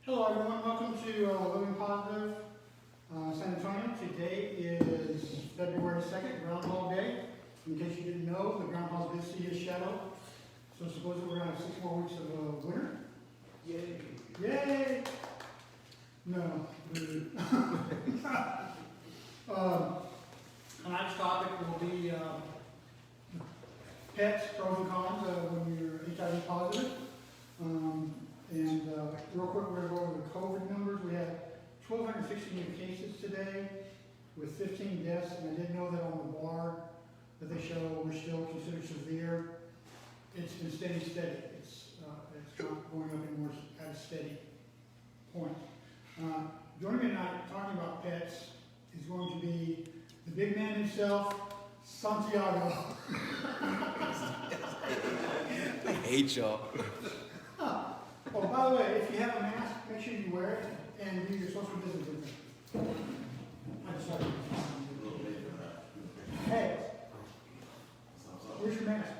Hello everyone, welcome to Living Positive San Antonio. Today is February 2nd, Groundhog Day. In case you didn't know, the groundhog did see his shadow. So supposedly we're going to have 6 more weeks of winter. Yay! Yay! No. Tonight's topic will be pets, pros and cons when you're HIV positive. Real quick, we're going to go over the COVID numbers. We had 1,260 new cases today with 15 deaths, and I did know that on the bar that they show we're still considered severe. It's been steady. It's not going up anymore at a steady point. Joining me tonight talking about pets is going to be the big man himself, Santiago. I hate y'all. Oh, by the way, if you have a mask, make sure you wear it and do your social distancing. I'm sorry. Hey, where's your mask?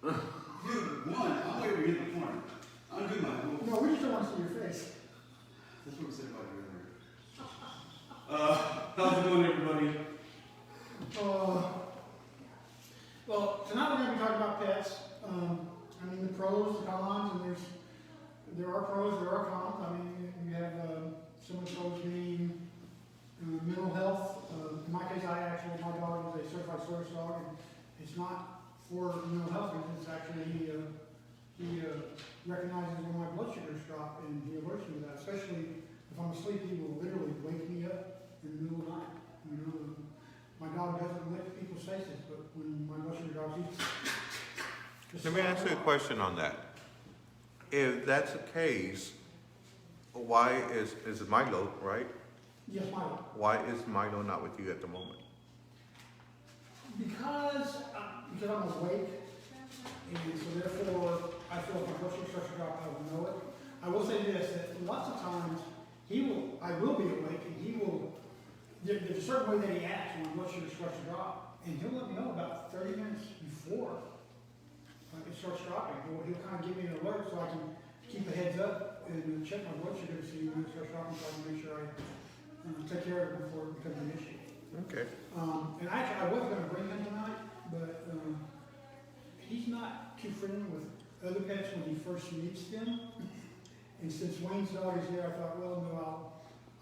Dude, I'm way over here in the corner. I'm doing my whole. No, we just don't want to see your face. That's what we said about you earlier. How's it going, everybody? Well, tonight we're going to be talking about pets. The pros, the cons, and there are pros, there are cons. You have some of the pros being mental health. In my case, my dog is a certified service dog, and it's not for mental health reasons. It's actually, he recognizes when my blood sugars drop, and he alerts me to that. Especially if I'm asleep, he will literally wake me up in the middle of the night. My dog doesn't lick people's faces, but when my blood sugar drops, he Let me ask you a question on that. If that's the case, why is Milo, right? Yes, Milo. Why is Milo not with you at the moment? Because I'm awake, and so therefore I feel like my blood sugar starts to drop. I will know it. I will say this: that lots of times I will be awake, and he will. There's a certain way that he acts when my blood sugar starts to drop, and he'll let me know about 30 minutes before it starts dropping. He'll kind of give me an alert so I can keep a heads up and check my blood sugar to see when it starts dropping, so I can make sure I take care of it before it becomes an issue. Okay. And actually, I was going to bring him tonight, but he's not too friendly with other pets when he first meets them. And since Wayne's dog is there, I thought, well, no,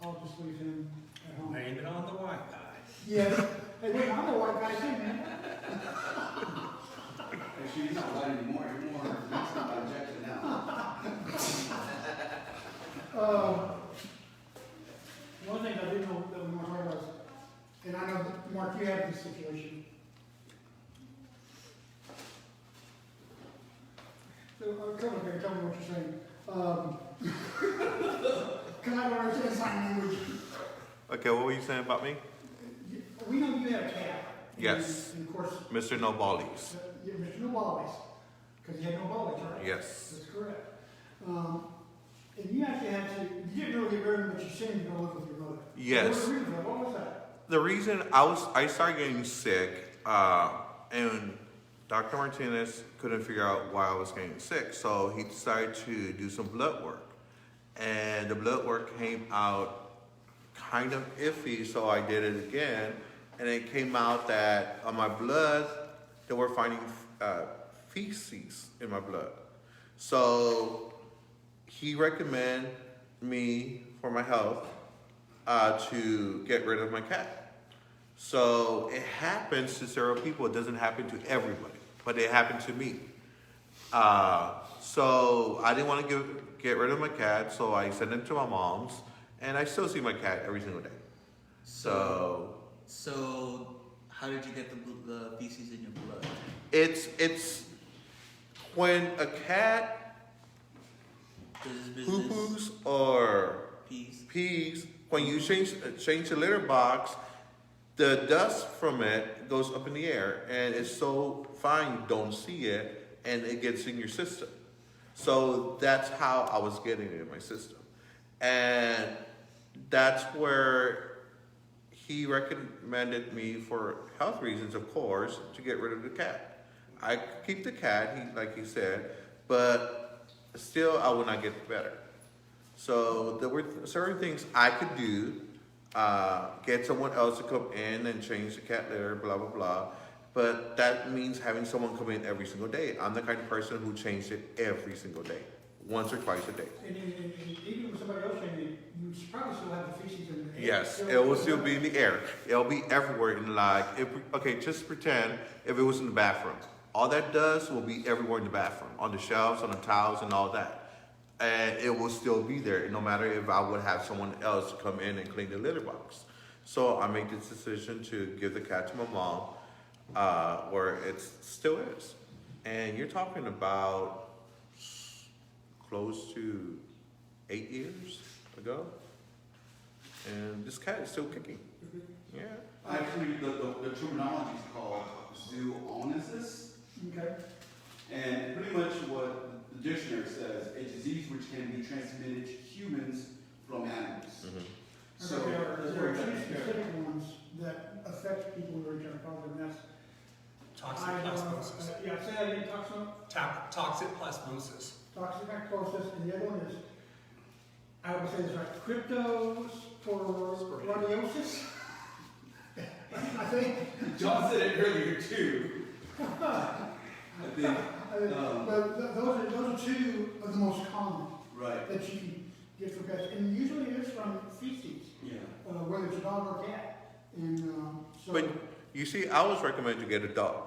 I'll just leave him at home. Blame it on the white guy. Yes. Hey, wait, I'm a white guy too, man. Actually, you're not white anymore. You're more mixed up by Jackson now. One thing I didn't know that we want to talk about is, and I know, that, Mark, you have this situation. So, come up here, tell me what you're saying. Can I understand sign language? Okay, what were you saying about me? We know you have a cat. Yes. And of course, Mr. No Ballies. Mr. No Ballies, because you had no ballies, right? Yes. That's correct. And you actually had to, you didn't really get rid of him, but you said you were going to live with your mother. Yes. What was that? The reason I started getting sick, and Dr. Martinez couldn't figure out why I was getting sick, so he decided to do some blood work. And the blood work came out kind of iffy, so I did it again, and it came out that on my blood, they were finding feces in my blood. So he recommended me for my health to get rid of my cat. So it happens to several people. It doesn't happen to everybody, but it happened to me. So I didn't want to get rid of my cat, so I sent him to my mom's, and I still see my cat every single day. So how did you get the feces in your blood? it's when a cat poo-poos or pees, when you change the litter box, the dust from it goes up in the air, and it's so fine you don't see it, and it gets in your system. So that's how I was getting it in my system. And that's where he recommended me, for health reasons, of course, to get rid of the cat. I keep the cat, like he said, but still I will not get better. So there were certain things I could do, get someone else to come in and change the cat litter, blah, blah, blah. But that means having someone come in every single day. I'm the kind of person who changed it every single day, once or twice a day. And even with somebody else saying it, you probably still have the feces in the air. Yes, it will still be in the air. It'll be everywhere in okay, just pretend if it was in the bathroom. All that does will be everywhere in the bathroom, on the shelves, on the towels, and all that. And it will still be there, no matter if I would have someone else come in and clean the litter box. So I made this decision to give the cat to my mom, where it still is. And you're talking about close to 8 years ago. And this cat is still kicking. Yeah. Actually, the terminology is called zoonosis. Okay. And pretty much what the dictionary says, a disease which can be transmitted to humans from animals. So there that's are where two it's at. specific ones that affect people who are HIV positive, and that's Toxic plasmosis. yeah, say that again, Toxic plasmosis. toxic plasmosis, and the other one is, I would say it's like cryptosporidiosis. I think. John said it earlier too. I think, But those are two of the most common right. that you can get from pets, and usually it's from feces, Yeah. whether it's a dog or cat. And so. But you see, I always recommend you get a dog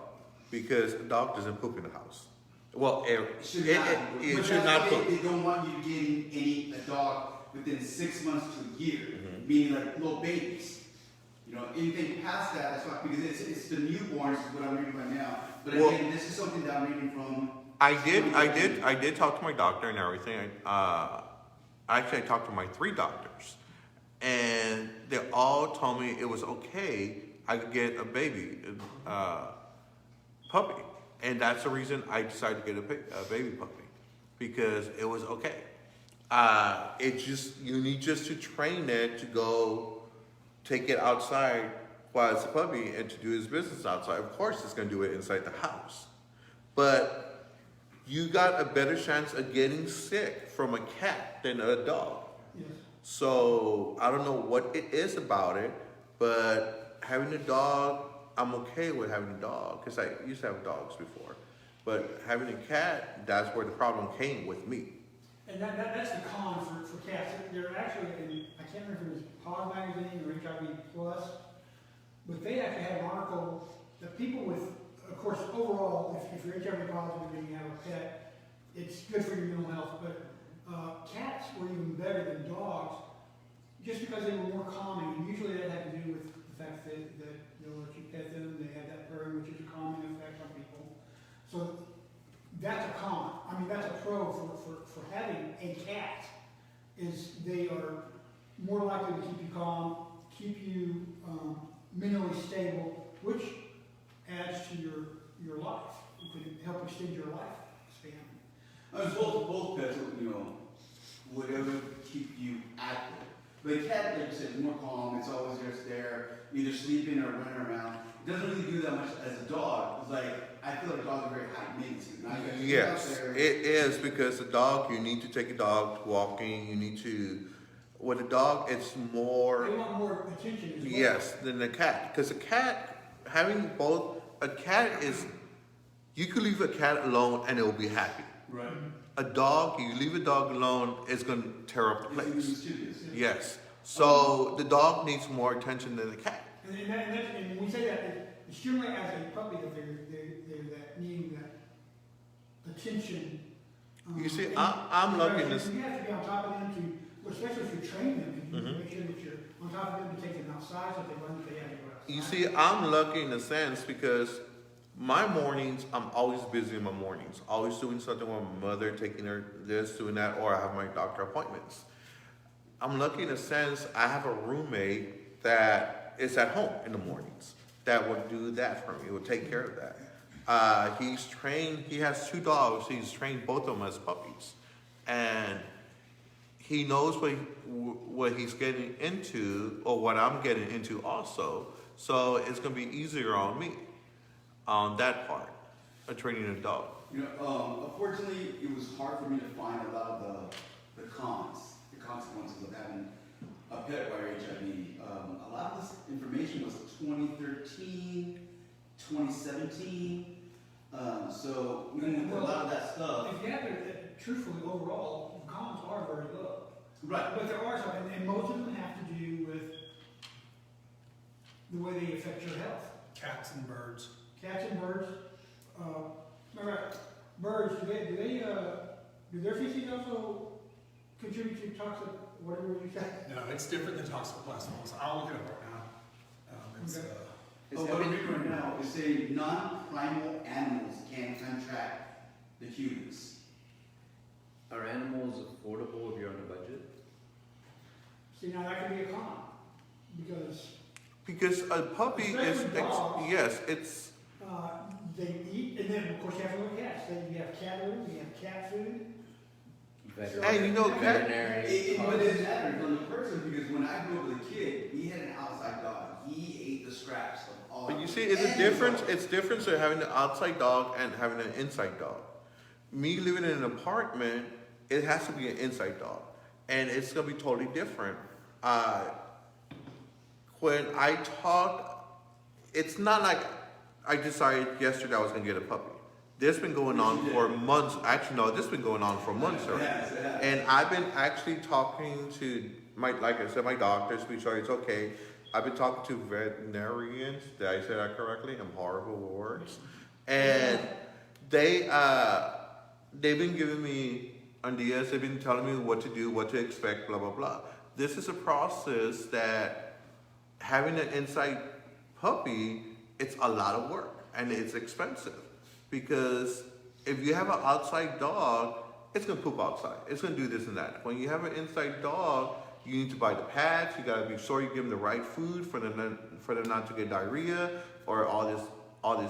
because a dog doesn't poop in the house. Well, it should not poop. They don't want you getting a dog within 6 months to a year, Mhm. meaning like little babies. You know, anything past that, that's fine, because it's the newborns is what I'm reading right now. But Well- again, this is something that I'm reading from. I did talk to my doctor and everything. Actually, I talked to my 3 doctors, and they all told me it was okay. I could get a baby, puppy, and that's the reason I decided to get a baby puppy, because it was okay. You need just to train it to go take it outside while it's a puppy and to do his business outside. Of course, it's going to do it inside the house, but you got a better chance of getting sick from a cat than a dog. Yes. So I don't know what it is about it, but having a dog, I'm okay with having a dog because I used to have dogs before. But having a cat, that's where the problem came with me. And that's the con for cats. They're actually, in, I can't remember if it was Paws Magazine or HIV Plus, but they actually had an article that people with, of course, overall, if you're HIV positive and you have a pet, it's good for your mental health, but cats were even better than dogs just because they were more calming. And usually that had to do with the fact that you know, if you pet them, they had that purring, which is a calming effect on people. So that's a con. I mean, that's a pro for having a cat, is they are more likely to keep you calm, keep you mentally stable, which adds to your life. It can help extend your life span. Both pets, you know, whatever keep you active. But a cat, like you said, is more calm. It's always just there, either sleeping or running around. It doesn't really do that much as a dog. It's like, I feel like dogs are very high maintenance. Yes, it is, because a dog, you need to take a dog walking, you need to, with a dog, it's more, They want more attention as well. yes, than a cat. Because a cat, having both, a cat is, you could leave a cat alone and it will be happy. Right. A dog, you leave a dog alone, it's going to tear up the It's place. mischievous. Yes, so the dog needs more attention than the cat. And when we say that, it's generally as a puppy that they're that needing that attention. You see, and I'm lucky in this. You have to be on top of them to, especially if you train them, you Mhm. make sure that you're on top of them to take them outside so if they run, if they have to go outside. You see, I'm lucky in a sense because my mornings, I'm always busy in my mornings. Always doing something with my mother, taking her this, doing that, or I have my doctor appointments. I'm lucky in a sense, I have a roommate that is at home in the mornings that will do that for me, will take care of that. He's trained, he has 2 dogs, he's trained both of them as puppies. And he knows what he's getting into, or what I'm getting into also. So it's gonna be easier on me, on that part, of training a dog. You know, unfortunately, it was hard for me to find a lot of the cons. The consequences of having a pet acquire HIV. A lot of this information was 2013, 2017. So even with a lot of that stuff. If you have it, truthfully, overall, the columns are very low. Right. But there are some, and most of them have to do with the way they affect your health. Cats and birds. Cats and birds, all right, birds, do their feces also contribute to toxic, whatever you said? No, it's different than toxoplasmosis. I'll look it up right now. It's, Okay. What I'm reading right now is saying non-primal animals can contract the humans. Are animals affordable if you're on a budget? See, now that could be a con, Because a puppy is, Especially dogs. yes, it's, they eat, and then, of course, you have to look at cats, then you have cat food, you have cat food. And you know, veterinary. It costs. doesn't matter on the person because when I grew up as a kid, we had an outside dog. He ate the scraps of all. but you see, it's a difference, it's different to having an outside dog and having an inside dog. Me living in an apartment, it has to be an inside dog. And it's gonna be totally different. When I talk, it's not like I decided yesterday I was gonna get a puppy. This has been going on for months. Actually, no, this has been going on for months already. Yes, it has. And I've been actually talking to like I said, my doctors, we sure it's okay. I've been talking to veterinarians. Did I say that correctly? I'm horrible with words. And they've been giving me ideas. They've been telling me what to do, what to expect, blah, blah, blah. This is a process that having an inside puppy, it's a lot of work and it's expensive. Because if you have an outside dog, it's gonna poop outside. It's gonna do this and that. When you have an inside dog, you need to buy the pads. You gotta be sure you give them the right food for them not to get diarrhea or all this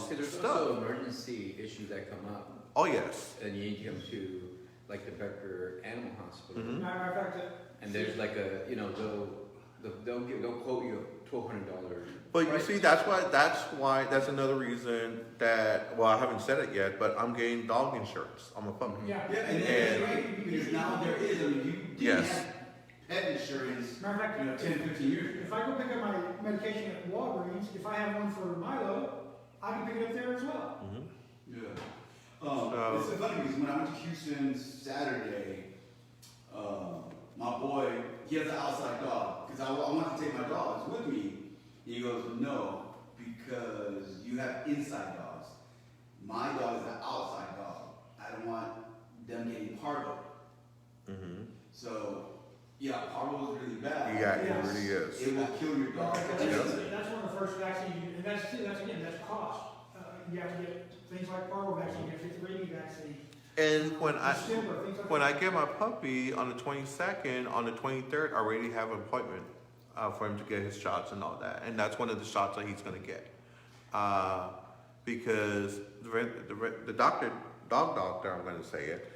See, there's stuff. also emergency issues that come up, Oh yes. and you need to come to like the Becker Animal Hospital, Mhm. Matter of fact, and there's like a they'll quote you a $1,200. But you price. see, that's another reason that, well, I haven't said it yet, but I'm getting dog insurance. I'm a puppy. yeah. Yeah, and that's great because now there is. I mean, you didn't Yes. have pet insurance, Matter of fact, 10, 15 years ago. if I go pick up my medication at Walgreens, if I have one for Milo, I can pick it up there as well. Mhm. Yeah. So- It's so funny because when I went to Houston Saturday, my boy, he has an outside dog because I wanted to take my dogs with me. He goes, no, because you have inside dogs. My dog is an outside dog. I don't want them getting parvo. Mhm. So, yeah, parvo is really bad. Yeah, it Yes. really is. It will kill your dog. That's one of the first vaccines, and that's cost. You have to get things like parvo vaccine, you have to get the rabies vaccine. And when December, things like I that. get my puppy on the 22nd, on the 23rd, I already have an appointment for him to get his shots and all that. And that's one of the shots that he's gonna get. Because the doctor, dog doctor, I'm gonna say it,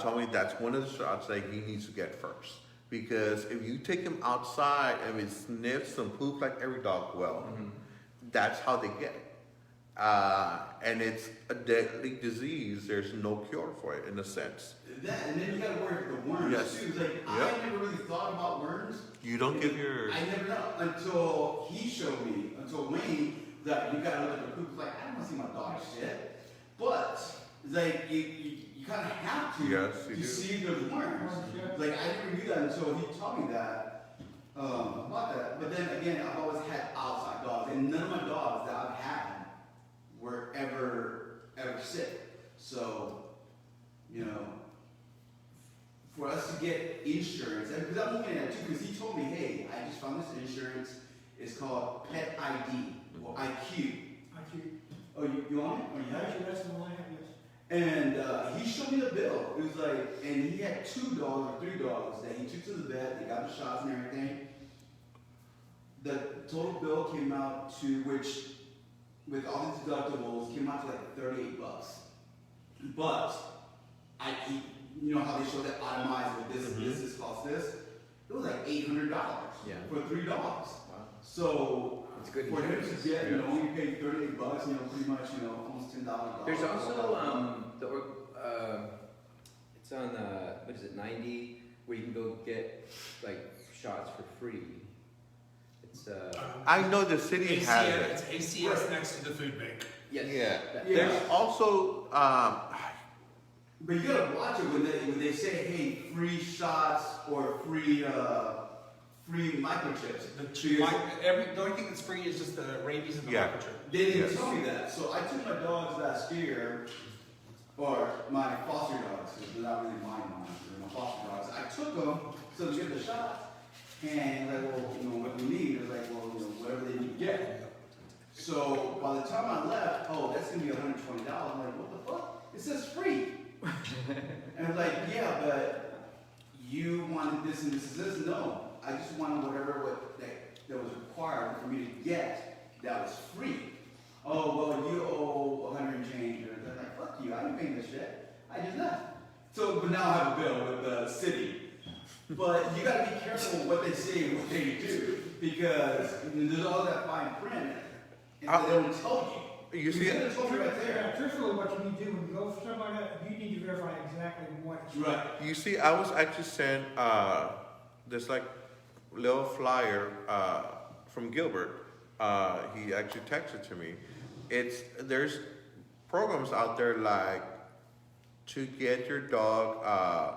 told me that's one of the shots that he needs to get first. Because if you take him outside and he sniffs and poops like every dog will, that's how they get it. And it's a deadly disease. There's no cure for it in a sense. That, and then you gotta worry about the worms Yes. too. Like, I Yep. never really thought about worms. You don't give your... I never know until he showed me, until Wayne, that you gotta look at the poop. Like, I don't wanna see my dog shit. But, like, you kind of have to. Yes, you to do. see if there's worms. Yeah. Like, I never knew that until he taught me that, about that. But then again, I've always had outside dogs, and none of my dogs that I've had were ever sick. So, you know, for us to get insurance, and because I'm looking at it too, because he told me, hey, I just found this insurance. It's called Pet ID or IQ. Oh, you on it? Oh, you have it? Actually, that's the one I have, yes. And he showed me the bill. It was like, and he had 2 dogs or 3 dogs that he took to the vet. They got the shots and everything. The total bill came out to, which, with all these deductibles, came out to like $38. But you know how they show that itemized with this costs this? It was like $800 for 3 dogs. Wow. So It's good for him to insurance. get, you paid $38, pretty much, almost $10. There's also it's on what is it, 90 where you can go get like shots for free. It's I know the city has it. It's ACS next to the food bank. yes. Yeah. that- Yeah. There's also, But you gotta watch it when they say, hey, free shots or free microchips. The only thing that's free is just the rabies and the Yeah. microchip. They didn't Yes. tell me that. So I took my dogs last year, or my foster dogs, because they're not really mine, they're my foster dogs. I took them so to get the shot, and like, well, what do we need? They're like, well, whatever they need to get. So by the time I left, oh, that's gonna be $120. I'm like, what the fuck? It says free. And I'm like, yeah, but you wanted this and this and this. No, I just wanted whatever that was required for me to get that was free. Oh, well, you owe 100 and change. And I'm like, fuck you, I didn't pay this shit. I just left. So, but now I have a bill with the city. But you gotta be careful what they say and what they do, because there's all that fine print, and they don't tell you. you see, They told me right there. Yeah, truthfully, what you need to do when you go for something like that, you need to verify exactly what it's. Right. you see, I was actually sent this like little flyer from Gilbert. He actually texted to me. There's programs out there like to get your dog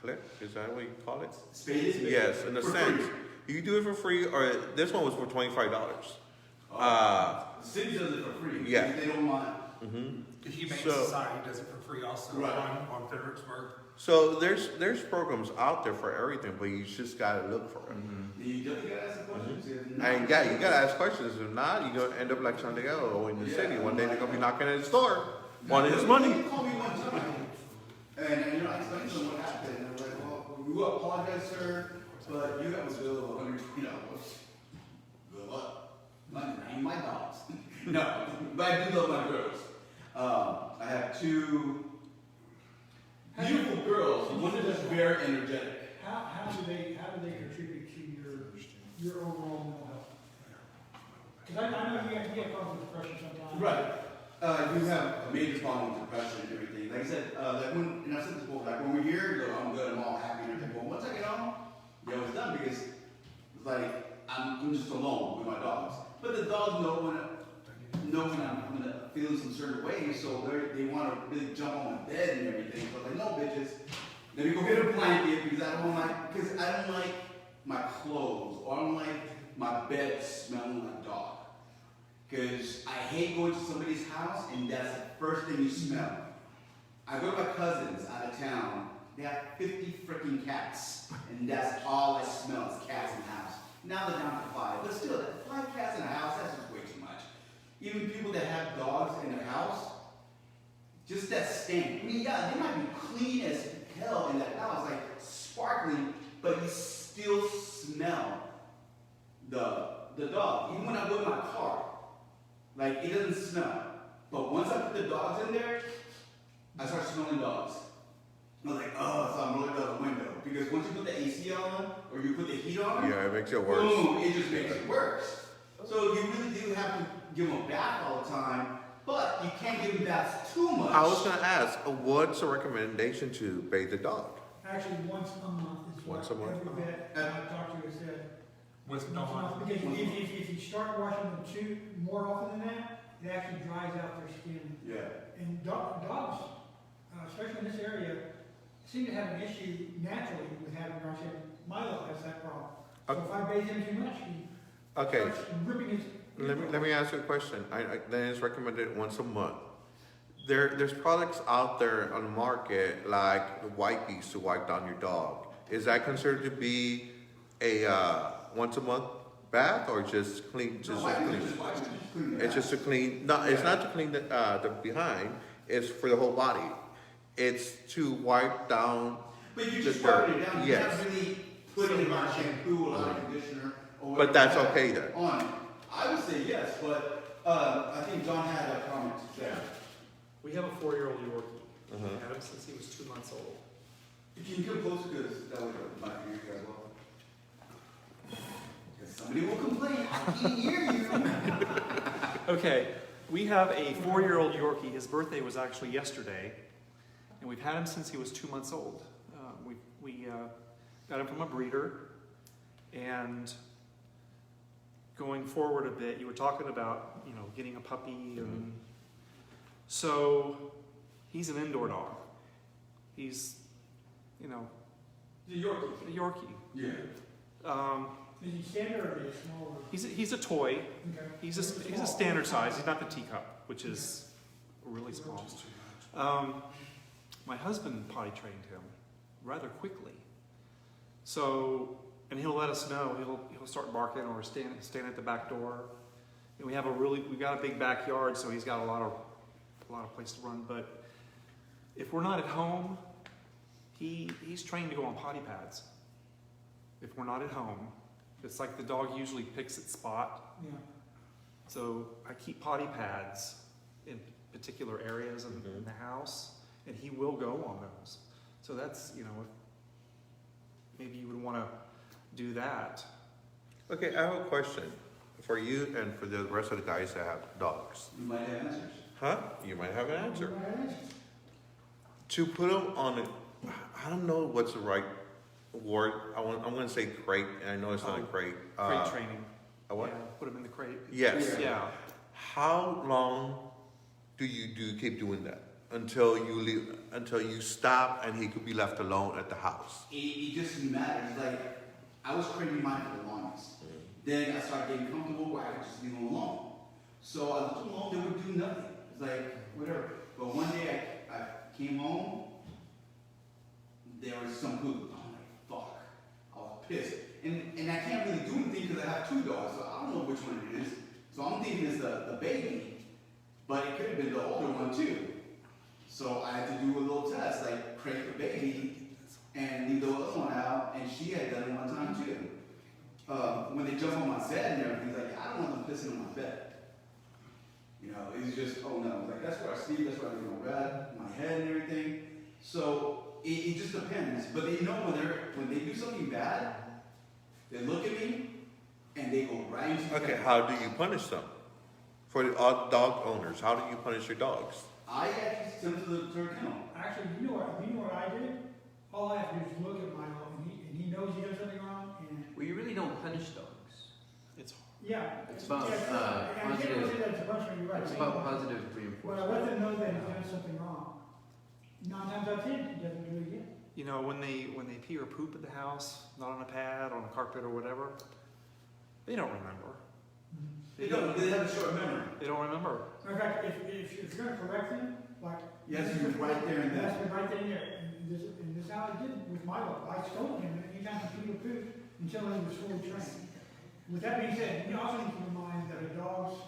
clipped. Is that what you call it? Spades? Yes, in a For sense. free. You can do it for free, or this one was for $25. The city does it for free. Yeah. They don't want. The Humane So- Society does it for free also Right. on Fredericksburg. So there's programs out there for everything, but you just gotta look for it. You definitely gotta ask the questions. If not- And yeah, you gotta ask questions. If not, you're gonna end up like San Diego in the Yeah. city. One day they're gonna be knocking at the door, wanting his money. They called me one time, and I explained to them what happened. And they're like, well, we will apologize, sir, but you have a bill of 100, bill what? Not my dogs. No, but I do love my girls. I have two beautiful girls. One is just very energetic. How do they contribute to your overall mental health? Because I know you get problems with depression sometimes. Right. You have a major problem with depression and everything. Like I said, and I've said this before, like when we're here, I'm good, I'm all happy and everything. But once I get home, it's done because it's like I'm just alone with my dogs. But the dogs know when I'm feeling some certain way, so they want to really jump on my bed and everything. So I'm like, no, bitches, let me go get a blanket because I don't like my clothes, or I don't like my bed smelling like dog. Because I hate going to somebody's house and that's the first thing you smell. I go to my cousins out of town, they have 50 freaking cats, and that's all I smell is cats in the house. Now they're down to 5, but still, 5 cats in a house, that's just way too much. Even people that have dogs in their house, just that stink. I mean, yeah, they might be clean as hell in that house, like sparkling, but you still smell the dog. Even when I go in my car, like it doesn't smell. But once I put the dogs in there, I start smelling dogs. I was like, oh, so I'm rolling out the window. Because once you put the AC on, or you put the heat on, Yeah, it makes it worse. boom, it just makes it worse. So you really do have to give them a bath all the time, but you can't give them baths too much. I was gonna ask, what's a recommendation to bathe the dog? Actually, once a month is what Once a month? every vet I talked to has said. With Once a no month, because if you start washing them more often than that, it actually dries out their skin. Yeah. And dogs, especially in this area, seem to have an issue naturally with having dry skin. Milo has that problem. So if I bathe him too much, he Okay, starts ripping his. let me ask you a question. Then it's recommended once a month. There's products out there on the market like the wipes to wipe down your dog. Is that considered to be a once a month bath, or just clean? Just clean? It's just to clean. No, it's not to clean the behind. It's for the whole body. It's to wipe down. But you the just wipe dirt. it down. Yes. You have really put in a lot of shampoo, a lot of conditioner. Or But that's whatever okay you then. have on it. I would say yes, but I think John had a comment to say. We have a 4-year-old Yorkie. Uh-huh. We had him since he was 2 months old. Can you come closer, because that way I might hear you as well. Because somebody will complain, I can't hear you. Okay, we have a 4-year-old Yorkie. His birthday was actually yesterday, and we've had him since he was 2 months old. got him from a breeder, and going forward a bit, you were talking about, you know, getting a puppy, and so he's an indoor dog. He's, you know, The Yorkie. a Yorkie. Yeah. Is he standard or is he smaller? He's a toy. Okay. He's a standard size. He's not the teacup, which is really small. My husband potty trained him rather quickly. So, and he'll let us know. He'll start barking or stand at the back door. And we got a big backyard, so he's got a lot of place to run. But if we're not at home, he's trained to go on potty pads. If we're not at home, it's like the dog usually picks its spot. Yeah. So I keep potty pads in particular areas in the house, and he will go on those. So that's, you know, maybe you would want to do that. Okay, I have a question for you and for the rest of the guys that have dogs. You might have answers. Huh? You might have an answer. Right. To put them on a, I don't know what's the right word. I'm going to say crate, and I know it's not a crate. Crate training. A what? Yeah, put him in the crate. Yes. Yeah. How long do you keep doing that until you leave, until you stop and he could be left alone at the house? It just matters. Like, I was crating mine for the longest. Then I started getting comfortable where I could just leave them alone. So I left them alone, they would do nothing. It's like, whatever. But one day I came home, there was some poop. I'm like, fuck. I was pissed. And I can't really do anything because I have two dogs, so I don't know which one it is. So I'm thinking it's the baby, but it could have been the older one too. So I had to do a little test, like crate the baby and leave the other one out, and she had done it one time too. When they jump on my bed and everything, he's like, I don't want them pissing on my bed. You know, it's just, oh no, like that's where I sleep, that's where I lay my bed, my head and everything. So it just depends. But they know when they do something bad, they look at me and they go right into the Okay, kennel. how do you punish them? For the dog owners, how do you punish your dogs? I actually send them to the kennel. Actually, you know what I did? All I have to do is look at my dog, and he knows he does something wrong, and Well, you really don't punish dogs. It's yeah. It's about, yeah, I can't positive- say that it's a punishment, you're right. It's about positive When I reinforcement. let them know that he's done something wrong, 9 times out of 10, he doesn't do it again. You know, when they pee or poop at the house, not on a pad, on a carpet or whatever, they don't remember. They don't. They have a short memory. They don't remember. Matter of fact, if you're gonna correct them, like. Yes, you're right there and That's then. right there and there. And this is how I did with my dog. I scolded him anytime he peed or pooped until he was fully trained. With that being said, you also need to keep in mind that a dog's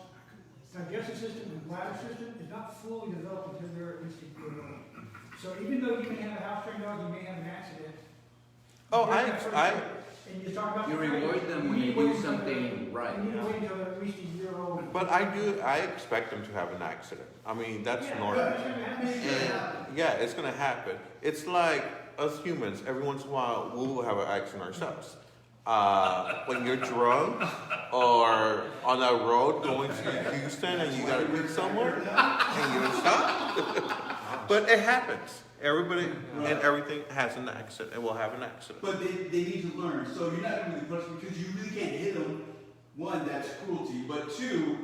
digestive system and bladder system is not fully developed until they're at least a year old. So even though you may have a house-trained dog, you may have an accident. Oh, And you talk about. You the training. reward them when You they need to wait do until something right. You need to wait until they're at least a year old. But I expect them to have an accident. I mean, that's Yeah, normal. it's gonna happen. And yeah, it's gonna happen. It's like us humans, every once in a while, we will have an accident ourselves. When you're drunk or on a road going to Houston and you gotta be somewhere and you don't stop. But it happens. Everybody and everything has an accident and will have an accident. But they need to learn. So you're not really punishing because you really can't hit them. One, that's cruelty. But two,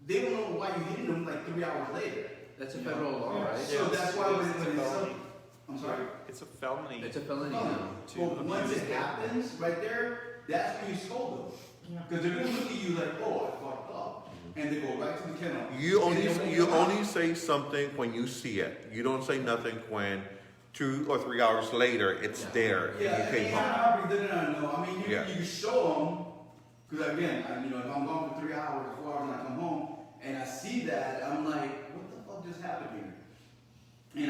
they don't know why you're hitting them like 3 hours later. That's a federal law, right? So that's why when It's a it's felony. I'm sorry. It's a felony. It's a felony Oh, now. but once it happens, right there, that's when you scold them. Yeah. Because they're gonna look at you like, oh, I fucked up, and they go right to the kennel. You And they won't only come out. say something when you see it. You don't say nothing when 2 or 3 hours later it's there and Yeah, you came and home. probably they don't know. I mean, Yeah. you show them, because again, if I'm gone for 3 hours, 4 hours, and I come home and I see that, I'm like, what the fuck just happened here?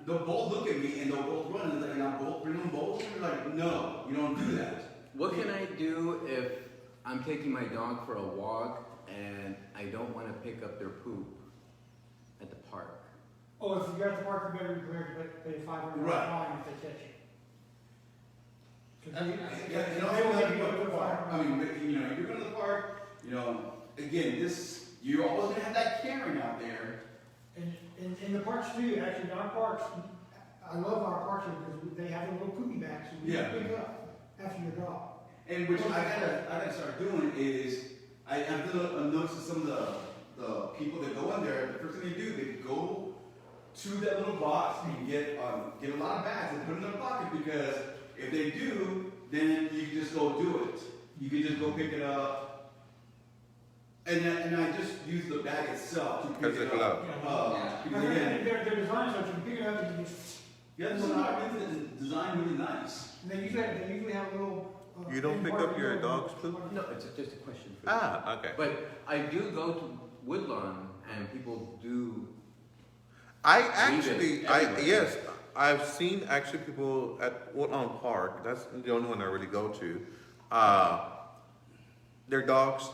They'll both look at me and they'll both run and like, I'll both bring them both. And they're like, no, you don't do that. What can I do if I'm taking my dog for a walk and I don't want to pick up their poop at the park? Oh, if you're at the park, you better be prepared to pay $500 Right. fine if they catch you. 'Cause Yeah, and they also will let let you you go to the go park. far. I mean, if you're going to the park, again, you're always going to have that Karen out there. And in the parks too, actually, our parks, I love our parks because they have a little poopy bags, so you Yeah. can pick up after your dog. And which I gotta start doing is, I've noticed some of the people that go in there, the first thing they do, they go to that little box and get a lot of bags and put in their pocket, because if they do, then you can just go do it. You can just go pick it up. And I just use the bag itself to pick As a it glove. up. Yeah. Because again, They're designed so that you can pick it up and you just, yeah, this is not really designed really nice. and they usually have a little. You don't pick up your dog's poop? No, it's just a question for Ah, okay. But I do go to Woodlawn and people do. Yes, I've seen actually people at Woodlawn Park. That's the only one I really go to. Their dogs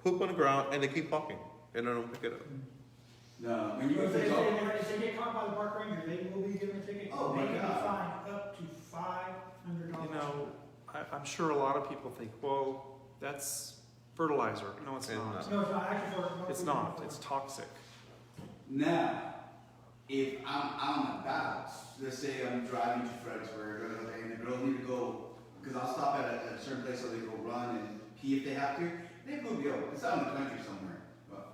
poop on the ground and they keep walking. They don't pick it up. No, when you go If to they, the dog, if they get caught by the park ranger, they will be given a ticket. Oh, They my can be God. fined up to $500. You know, I'm sure a lot of people think, well, that's fertilizer. No, it's It's not. not. No, it's not actually for. It's not. It's toxic. now, if I'm about, let's say I'm driving to Fredericksburg, and the girls need to go, because I'll stop at a certain place so they go run and pee if they have to. They go be over. It's out in the country somewhere. But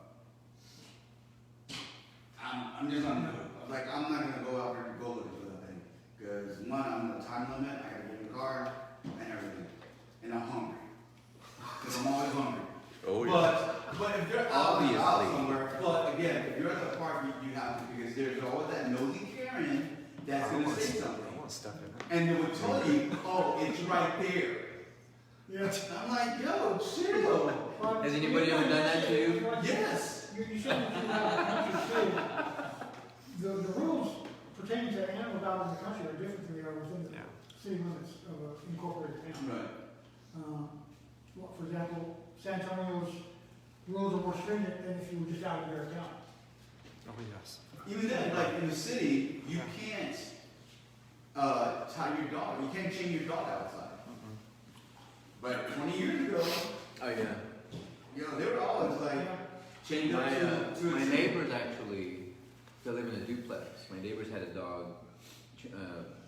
I'm just not gonna do it. Like, I'm not gonna go out there and go looking for that thing. Because one, I'm on a time limit, I gotta get in the car and everything. And I'm hungry. Because I'm always hungry. Oh, yeah. But if they're out somewhere, but again, if you're at the park, you have to, because there's always that nosy Karen that's gonna say something. I want to stuff in it. And they would tell you, oh, it's right there. Yeah. I'm like, yo, chill. Has anybody ever done that to you? Yes. You shouldn't do that in the country too. The rules pertaining to animals out in the country are different than they are within the Yeah. city limits of an incorporated town. Right. Well, for example, San Antonio's rules are more stringent than if you were just out of their town. Oh, yes. Even then, like in the city, you can't tie your dog. You can't chain your dog outside. But 20 years ago, Oh yeah. you know, they were always like chained up My to a my tree. neighbors actually, they live in a duplex. My neighbors had a dog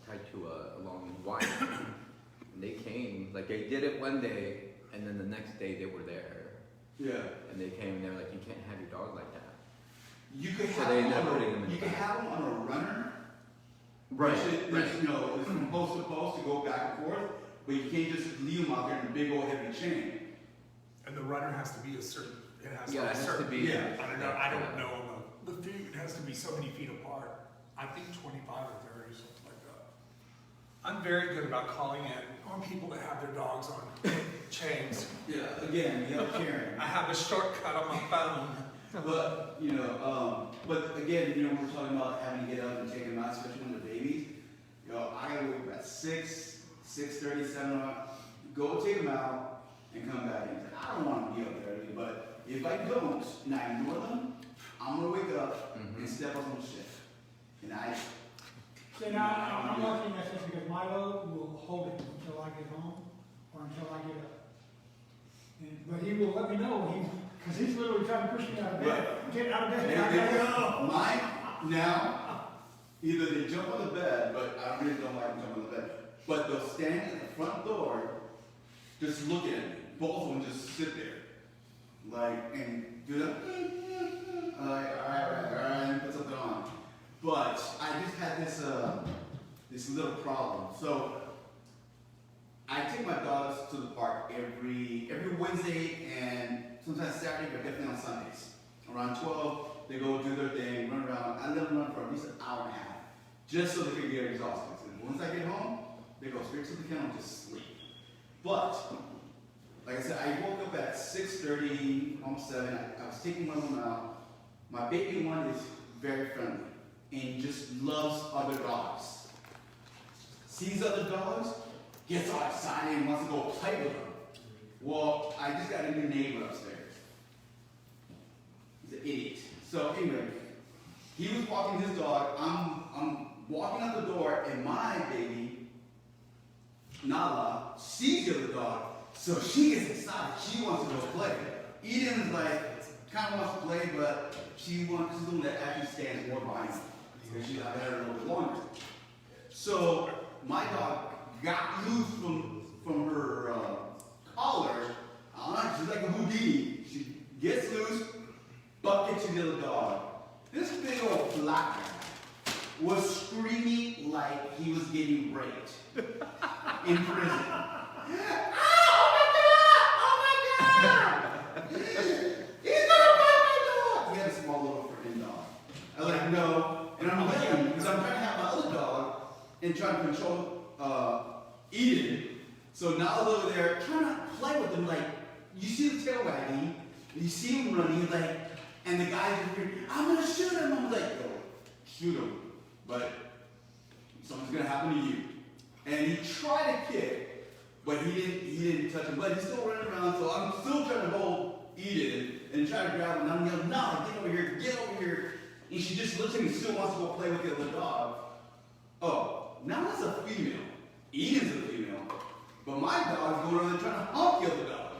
tied to a long wire, and they came. Like they did it one day, and then the next day they were there, Yeah. and they came and they were like, "You can't have your dog like that." You could So have they them ended up on putting them in you the could back. have them on a runner. Right. Which, you know, it's from post to post to go back and forth, but you can't just leave them out there in a big old heavy chain. And the runner has to be a certain, it has to Yeah, be it has to certain. be. Yeah. I don't know the feet, it has to be so many feet apart. I think 25 or 30, something like that. I'm very good about calling in on people that have their dogs on chains. Yeah, again, you have Karen. I have a shortcut on my phone. But, you know, but again, you know, we're talking about having to get up and take them out, especially when they're babies. You know, I gotta wake up at 6:30, 7 o'clock, go take them out and come back in. I don't want to be up there early, but if I don't and I ignore them, I'm gonna wake up and step on some shit. And See, now, I'm lucky in that sense because Milo will hold it until I get home or until I get up. But he will let me know because he's literally trying to push me out of bed. Get out of bed. I gotta go. mine now, either they jump on the bed, but I really don't like them jumping on the bed, but they'll stand at the front door just looking at me. Both of them just sit there. Like, and do that. I'm like, alright, and put something on. But I just had this little problem. So I take my dogs to the park every Wednesday and sometimes Saturday, but definitely on Sundays. Around 12, they go do their thing, run around. I let them run for at least an hour and a half, just so they can get exhausted. So once I get home, they go straight to the kennel and just sleep. But like I said, I woke up at 6:30, almost 7. I was taking one of them out. My baby one is very friendly and just loves other dogs. Sees other dogs, gets all excited and wants to go play with them. Well, I just got a new neighbor upstairs. He's an idiot. So anyway, he was walking his dog. I'm walking out the door, and my baby, Nala, sees the other dog. So she gets excited. She wants to go play. Eden is like, kind of wants to play, but she's the one that actually stands more behind him. Because she's out there a little bit longer. So my dog got loose from her collar. I don't know, she's like a Houdini. She gets loose, bucket to the other dog. This big old black guy was screaming like he was getting raped in prison. Oh my God! He's gonna bite my dog! He had a small little freaking dog. I was like, no. And I'm yelling because I'm trying to have my other dog and trying to control Eden. So now I was over there trying to play with him. Like, you see the tail wagging, you see him running, like, and the guy's like, I'm gonna shoot him. I'm like, yo, shoot him. But something's gonna happen to you. And he tried to kick, but he didn't touch him. But he's still running around, so I'm still trying to hold Eden and try to grab him. And I'm yelling, no, get over here. And she just looks at me, still wants to go play with the other dog. Oh, now that's a female. Eden's a female. But my dog's going over there trying to hump the other dog.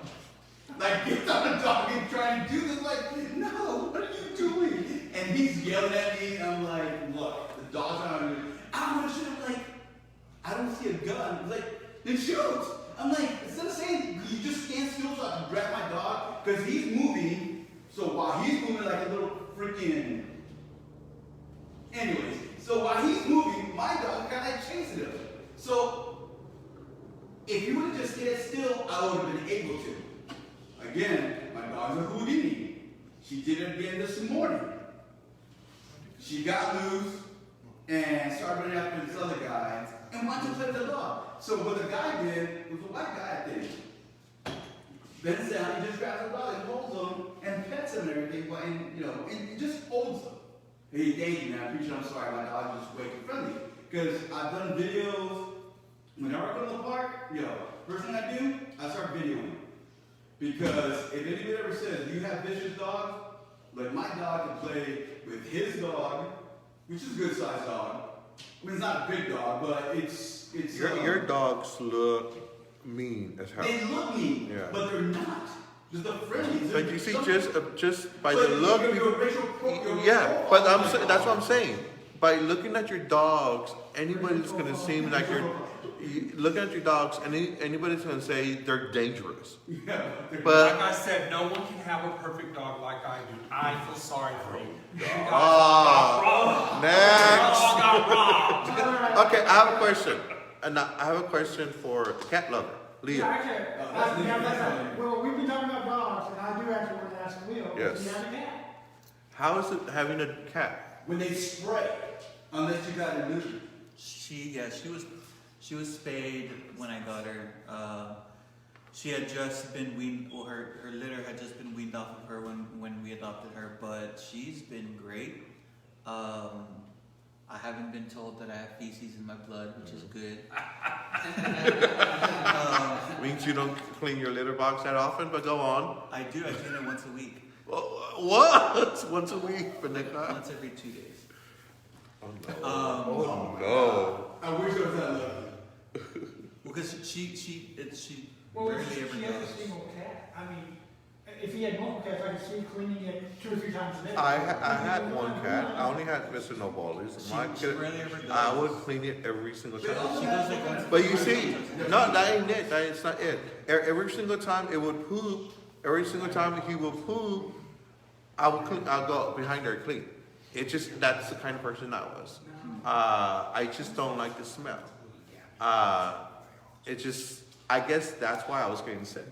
Like, gets on the dog and trying to do this, like, no, what are you doing? And he's yelling at me, and I'm like, look, the dog's not going to do it. I want to shoot him, like, I don't see a gun. He's like, then shoot. I'm like, instead of saying, you just stand still so I can grab my dog, because he's moving, so while he's moving like a little freaking... Anyways, so while he's moving, my dog kind of like chasing him. So, if you would have just stayed still, I would have been able to. Again, my dog's a Houdini. She did it again this morning. She got loose and started running after this other guy and wanted to play with the dog. So what the guy did was a white guy, I think. Bends down, he just grabs the dog and holds him and pets him and everything, and he just holds him. Hey, thank you, man. I appreciate it. I'm sorry, my dog is just way too friendly. Because I've done videos. Whenever I go to the park, first thing I do, I start videoing. Because if anybody ever says, do you have vicious dogs? Like, my dog can play with his dog, which is a good sized dog. I mean, it's not a big dog, but it's Your dogs look mean as hell. They look mean, Yeah. but they're not. Just the friendly. But you see, just by the look, yeah. But that's what I'm saying. By looking at your dogs, anybody's gonna seem like looking at your dogs, anybody's gonna say they're dangerous. Yeah. But like I said, no one can have a perfect dog like I do. I feel sorry for you. You guys next. all got robbed. Okay, I have a question, and I have a question for the cat lover, Leo. Yeah, actually, well, we've been talking about dogs, and I do actually want to ask Leo, Yes. does he have a cat? How is it having a cat? When they spray, unless you got a neuter. She was spayed when I got her. She had just been weaned, or her litter had just been weaned off of her when we adopted her, but she's been great. I haven't been told that I have feces in my blood, which is good. Means you don't clean your litter box that often, but go on. I do. I clean it once a week. What? Once a week, Benica? Once every 2 days. Oh no. I wish I was that lucky. Because she Well, rarely she ever has a does. single cat. I mean, if he had multiple cats, I could see cleaning it 2 or 3 times a day. I had one cat. I only had Mr. No Ballies. She rarely ever does. I would clean it every single time. She goes like once. But you see, no, that ain't it. That's not it. Every single time it would poop. Every single time he would poop, I'll go behind her and clean. That's the kind of person I was. I just don't like the smell. I guess that's why I was getting sick.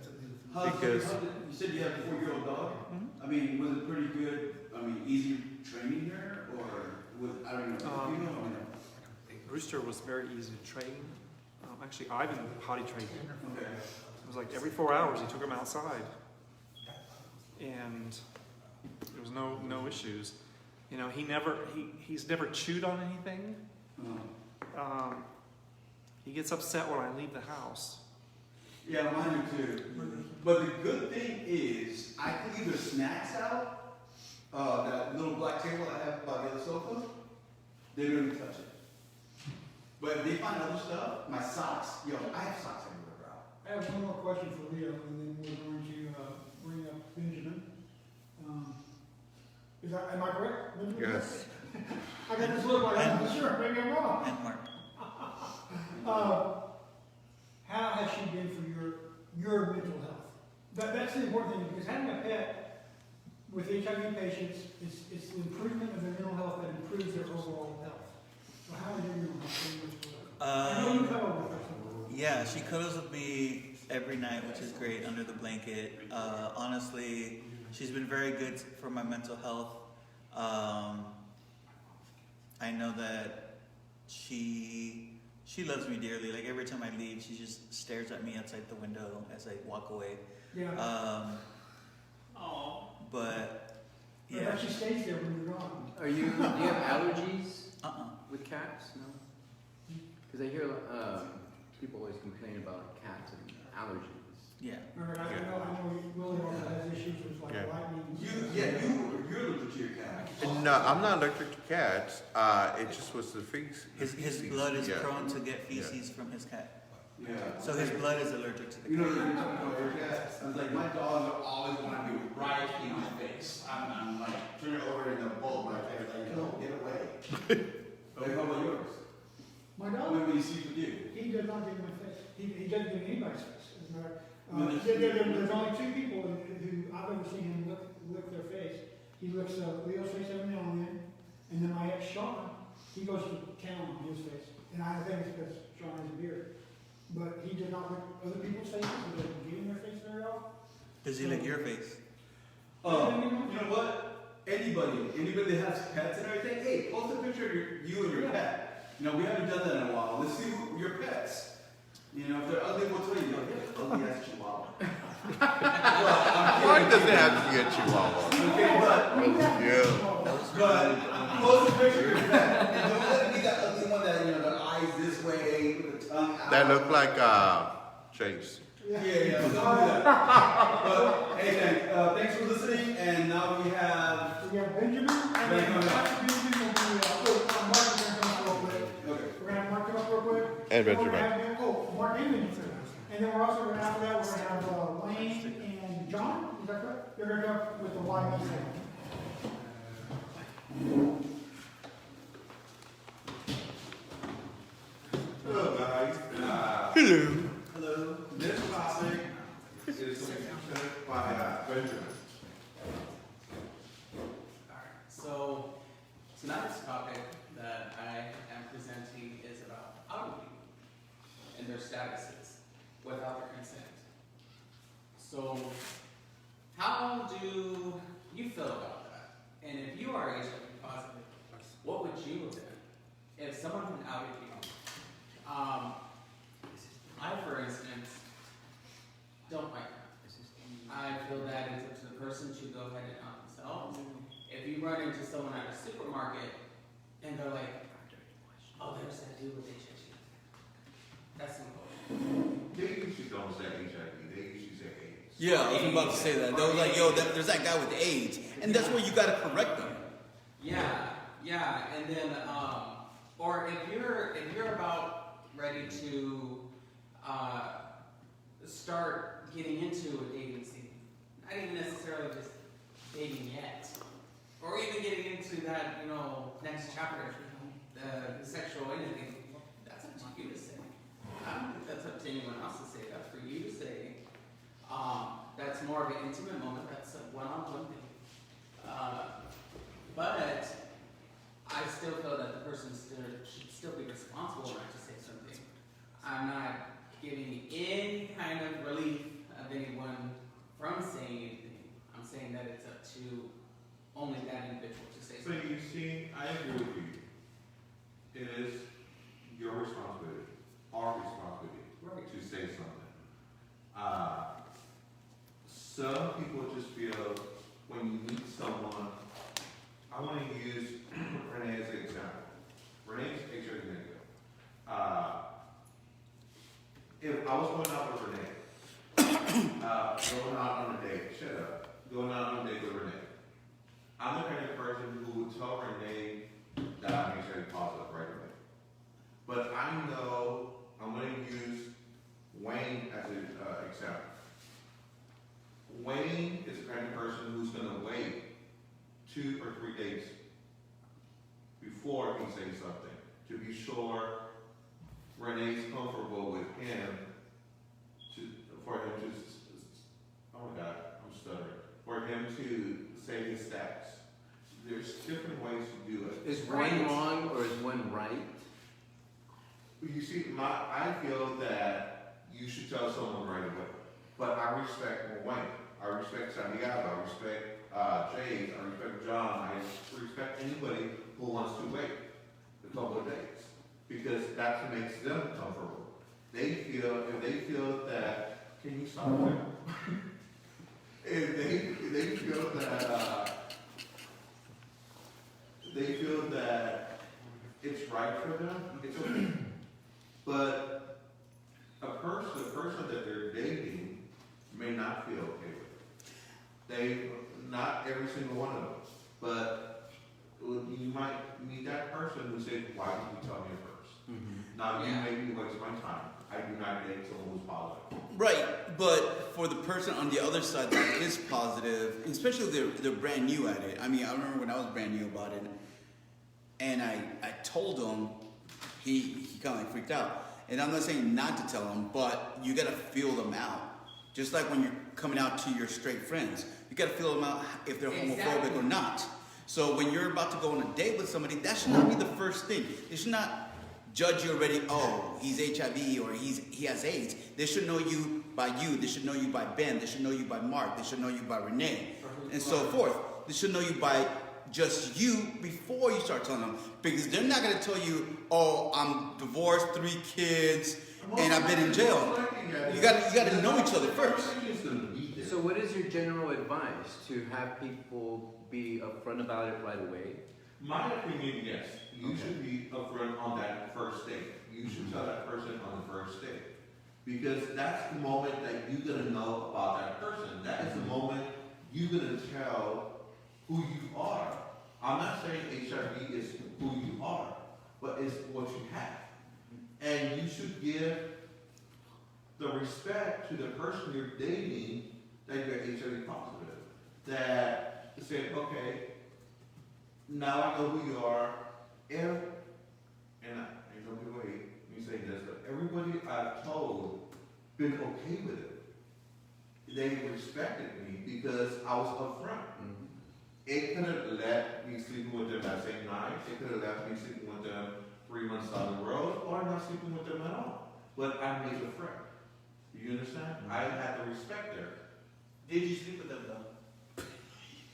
Because You said you have a 4-year-old dog? Mm-hmm. I mean, was it pretty good? I mean, easy training her? Or I don't know. Rooster was very easy to train. Actually, Ivan potty trained him. Okay. It was like every 4 hours he took him outside, and there was no issues. He's never chewed on anything. He gets upset when I leave the house. Yeah, mine do too. But the good thing is, I can leave their snacks out. That little black table I have by the other sofa, they don't even touch it. But if they find other stuff, my socks, I have socks everywhere, bro. I have one more question for Leo, and then we're going to bring up Benjamin. Am I correct, Benjamin? yes. I got this look like I'm not sure, maybe I'm wrong. And Mark. that's the important thing, because having a pet with HIV patients, it's the improvement of their mental health that improves their overall health. So how is your mental health? I know you cuddle with her. Yeah, she cuddles with me every night, which is great, under the blanket. Honestly, she's been very good for my mental health. I know that she loves me dearly. Like every time I leave, she just stares at me outside the window as I walk away. Yeah. But But yeah. she stays there when you're gone. Do you have allergies Uh-uh. with cats? No? Because I hear people always complain about cats and allergies. Yeah. Remember, I know Willie also has issues with like Yeah. lightning. You're allergic to your cat. No, I'm not allergic to cats. It just was the feces. His blood is Yeah. prone to get feces from his cat. Yeah. So his blood is allergic to the You know, cat. you're talking about your cat. I was like, my dogs are always want to be right in my face. I'm like, turn it over in the bowl of my face, like, no, get away. Like, how about yours? My dog, When he sleeps with you? he does not give my face. He doesn't give anybody's face. As a matter, Well, there's only two people who I've ever seen him lick their face. He licks Leo's face every now and then, and then my ex Sean, he goes to town on his face. And I think it's because Sean has a beard. But he did not lick other people's faces. He doesn't get in their face very often. Does he lick your face? You know what? Anybody that has pets and everything, hey, post a picture of you and your pet. You know, we haven't done that in a while. Let's see your pets. You know, if they're ugly, we'll tell you. Ugly as Chihuahua. Why does it have to be a chihuahua? Okay, Yeah. but post a picture of your pet. And don't let it be that ugly one that, you know, the eyes this way, with the tongue out. That look like Chase. Yeah, don't do that. But, hey, thanks for listening. And now we have... So we have Benjamin, and then Dr. Benjamin will be, Mark is going to come up real quick. Okay. We're going to have Mark come up real quick. And We're Benjamin. gonna have- Mark and Benjamin. And then we're also going to, after that, we're going to have Wayne and John. Is that correct? They're going to come up with the live music. Hello guys. Hello. Hello. This topic is presented by Benjamin. Alright, so tonight's topic that I am presenting is about outing people and their statuses without their consent. So, how do you feel about that? And if you are HIV positive, what would you have done if someone had outed you? I, for instance, don't like that. I feel that it's up to the person to go ahead and out themselves. If you run into someone at a supermarket and they're like, oh, there's that dude with HIV. That's simple. They usually don't say HIV, they usually say AIDS. Yeah, I was about to say that. They was like, yo, there's that guy with AIDS. And that's where you gotta correct them. Yeah, and then, or if you're about ready to start getting into a dating scene, not even necessarily just dating yet, or even getting into that, next chapter, the sexual anything, that's up to you to say. I don't think that's up to anyone else to say. That's for you to say. That's more of an intimate moment. That's a one-on-one thing. But I still feel that the person should still be responsible enough to say something. I'm not giving any kind of relief of anyone from saying anything. I'm saying that it's up to only that individual to say So something. you see, I agree with you. It is your responsibility, our responsibility, to say something. Some people just feel when you meet someone, I want to use Renee as an example. Renee's HIV negative. If I was going out with Renee, going out on a date, going out on a date with Renee, I'm the kind of person who would tell Renee that I'm HIV positive right away. But I know I'm going to use Wayne as an example. Wayne is the kind of person who's going to wait 2 or 3 days before he says something to be sure Renee's comfortable with him for him to, oh my God, You see, I feel that you should tell someone right away. But I respect Wayne. I respect Santiago. I respect James. I respect John. I respect anybody who wants to wait a couple of days, because that makes them comfortable. If they feel that, can you stop that? If they feel that it's right for them, it's okay. But the person that they're dating may not feel okay with it. Not every single one of them, but you might meet that person who said, "Why did you tell me first?" Mm-hmm. Now Yeah. you made me waste my time. I do not date someone who's positive. Right, but for the person on the other side that is positive, especially if they're brand new at it. I mean, I remember when I was brand new about it, and I told him, he kind of like freaked out. And I'm not saying not to tell him, but you gotta feel them out. Just like when you're coming out to your straight friends, you gotta feel them out if they're homophobic Exactly. or not. So when you're about to go on a date with somebody, that should not be the first thing. They should not judge you already. Oh, he's HIV or he has AIDS. They should know you by you. They should know you by Ben. They should know you by Mark. They should know you by Renee, and so forth. They should know you by just you before you start telling them, because they're not going to tell you, "Oh, I'm divorced, 3 kids, and I've been in jail." You got to know each other first. So what is your general advice? To have people be upfront about it right away? My opinion, yes. You should be upfront on that first date. You should tell that person on the first date. Because that's the moment that you're going to know about that person. That is the moment you're going to tell who you are. I'm not saying HIV is who you are, but it's what you have. And you should give the respect to the person you're dating that you're HIV positive. That say, okay, now I know who you are. And don't be wait, me saying this, but everybody I've told been okay with it. They respected me because I was upfront. Mm-hmm. It could have let me sleeping with them that same night. It could have left me sleeping with them 3 months down the road, or not sleeping with them at all. But I made a friend. You understand? I had the respect there. Did you sleep with them though?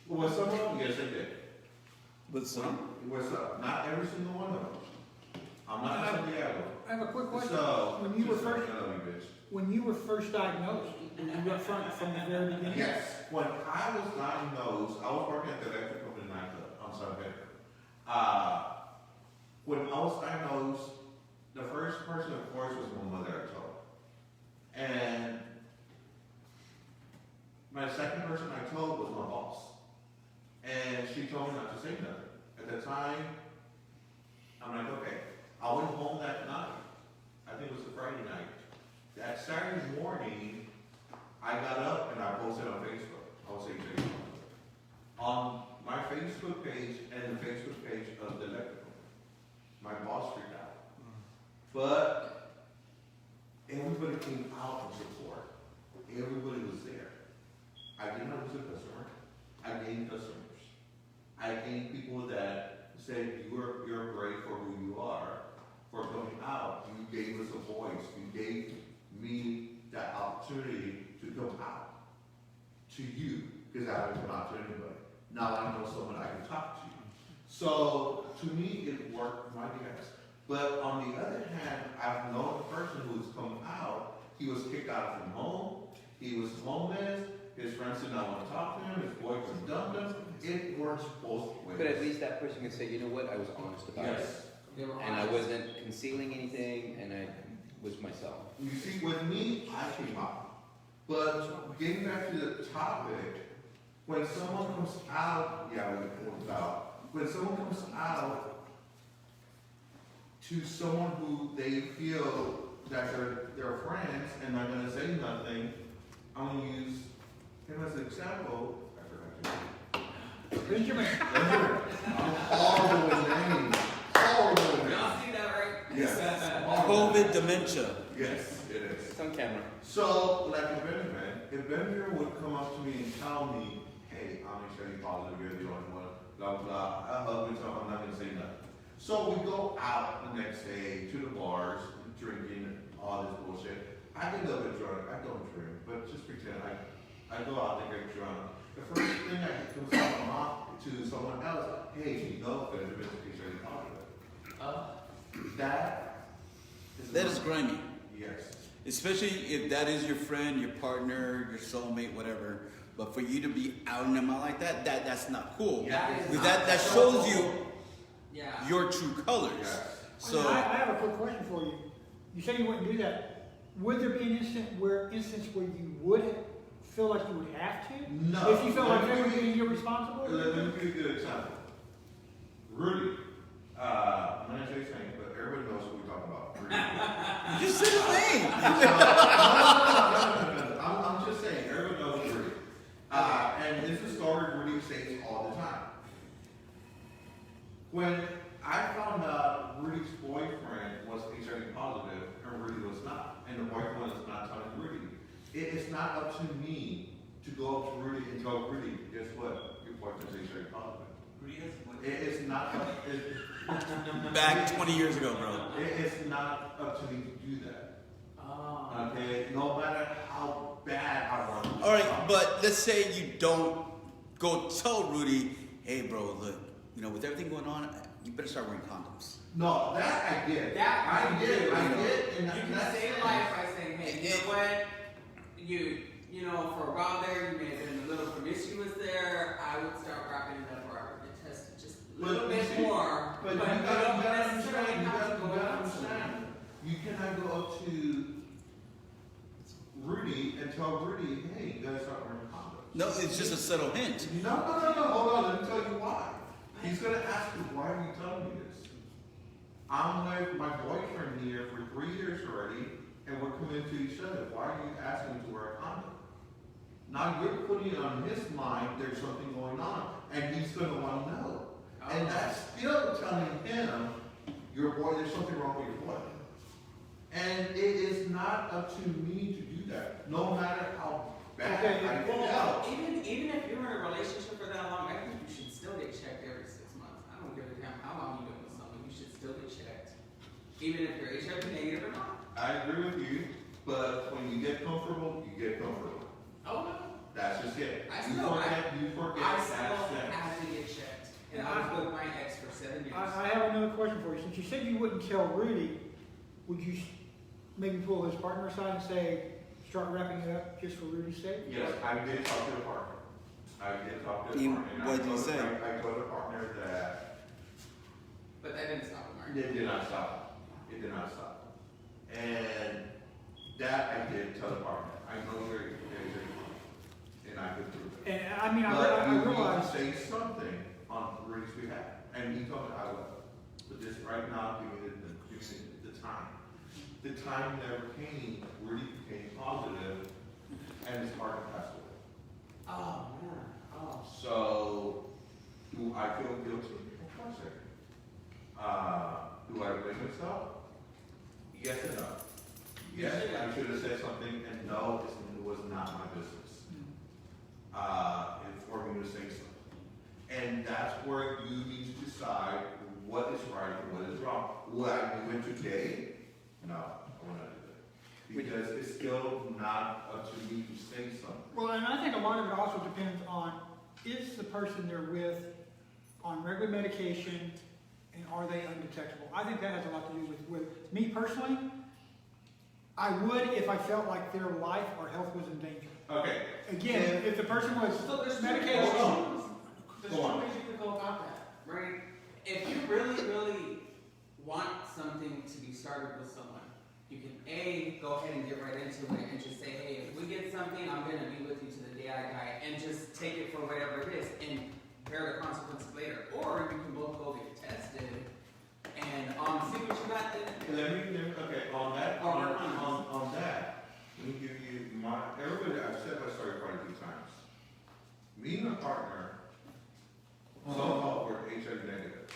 Well, some of them, yes, I did. With some? What's up? Not every single one of them. I'm not Santiago. I have a quick question. So, When you were first, I love you, bitch. when you were first diagnosed, were you up front from the very beginning? Yes. When I was diagnosed, I was working at the electric company nightclub on South Bedford. When I was diagnosed, the first person, of course, was my mother, I told. And my second person I told was my boss. And she told me not to say nothing. At the time, I'm like, okay. I went home that night. I think it was a Friday night. That Saturday morning, I got up and I posted on Facebook. I was saying Facebook. On my Facebook page and the Facebook page of the electrical. My boss freaked out. But everybody came out in support. Everybody was there. I did not lose a customer. I gained customers. I gained people that said, you're great for who you are, for coming out. You gave us a voice. You gave me that opportunity to come out to you, because I haven't come out to anybody. Now I know someone I can talk to. So to me, it worked my best. But on the other hand, I've known a person who's come out. He was kicked out from home. He was homeless. His friends did not want to talk to him. His boyfriend dumped him. It works both ways. But at least that person can say, you know what, I was honest about it. Yes. They were And I honest. wasn't concealing anything, and I was myself. You see, with me, I came out. But getting back to the topic, when someone comes out, when someone comes out to someone who they feel that they're friends and not going to say nothing, I'm going to use him as an example. I forgot Benjamin. I'm horrible with names. Horrible with names. Y'all see that, right? Yes. COVID dementia. Yes, it is. It's on camera. So, like if Benjamin would come up to me and tell me, hey, I'm HIV positive, you're the only one, blah, blah, I hug him, so I'm not going to say nothing. So we go out the next day to the bars, drinking, all this bullshit. I get a little bit drunk. I don't drink, but just pretend I go out and get drunk. The first thing I comes out of my mouth to someone else, hey, you know, there's a picture of That is grimy. Yes. Especially if that is your friend, your partner, your soulmate, whatever. But for you to be out in them out like that, that's not cool. That is Because not that so shows cool. you Yeah. your true colors. Yes. So I have a quick question for you. You said you wouldn't do that. Would there be an instance where you would feel like you would have to? No. If you felt like they were being irresponsible? Let me give you a good example. Rudy, I'm not gonna say his name, but everybody knows who we're talking about. Rudy. you said his name. I'm just saying, everybody knows Rudy. And this is a story Rudy says all the time. When I found out Rudy's boyfriend was HIV positive and Rudy was not, and the boyfriend was not telling Rudy, it is not up to me to go up to Rudy and tell Rudy, guess what? Your boyfriend's HIV positive. Rudy has what? It is not up, Back 20 years ago, bro. it is not up to me to do that. Oh. Okay? No matter how bad I want to. All right, but let's say you don't go tell Rudy, hey, bro, look, you know, with everything going on, you better start wearing condoms. No, that I did. That I did. And You can that's save life by saying, hey, you know what? You know, for a while there, you may have been a little promiscuous there. I would start wrapping it up, or I would get tested just a little bit more. But you don't gotta necessarily understand, have to go you gotta out. understand. You cannot go up to Rudy and tell Rudy, hey, you guys start wearing condoms. No, it's just a subtle hint. No, hold on, let me tell you why. He's gonna ask you, why are you telling me this? I'm with my boyfriend here for 3 years already, and we're committed to each other. Why are you asking me to wear a condom? Now you're putting on his mind there's something going on, and he's gonna wanna know. And that's still telling him, there's something wrong with your boy. And it is not up to me to do that, no matter how bad Okay, I Well, feel. even if you're in a relationship for that long, I think you should still get checked every 6 months. I don't give a damn how long you've been with someone, you should still get checked. Even if you're HIV negative or not. I agree with you, but when you get comfortable, you get comfortable. Oh, no. That's just it. I You still- forget I that still sense. had to get checked. And I was with my ex for 7 years. I have another question for you. Since you said you wouldn't tell Rudy, would you maybe pull his partner aside and say, start wrapping it up just for Rudy's sake? Yes, I did talk to the partner. I did talk to the You- partner. and what did you say? I told the partner that But that didn't stop him, right? it did not stop. It did not stop. And that I did tell the partner. I know you're and I could prove it. And I mean, But I you need realize, to say something on Rudy's behalf. And he told me I will. But this right now, give me the time. The time never came. Rudy became positive, and his partner passed away. Oh, man. Oh. So, do I feel guilty? Of course I do. Do I blame myself? Yes and no. Yes, I should have said something, and no, it was not my business. And for me to say something. And that's where you need to decide what is right and what is wrong. Will I do it today? No, I will not do that. Because it's still not up to me to say something. well, and I think a lot of it also depends on, is the person they're with on regular medication and are they undetectable? I think that has a lot to do with me personally. I would if I felt like their life or health was in danger. Okay. Again, if the person was So there's medication. There's two ways you can go about that, right? If you really, really want something to be started with someone, you can A, go ahead and get right into it and just say, hey, if we get something, I'm gonna be with you to the day I die, and just take it for whatever it is and bear the consequences later. Or you can both go get tested and see what you got then. Okay, on that, let me give you everybody, I've said my story quite a few times. Me and my partner, so-called were HIV negative.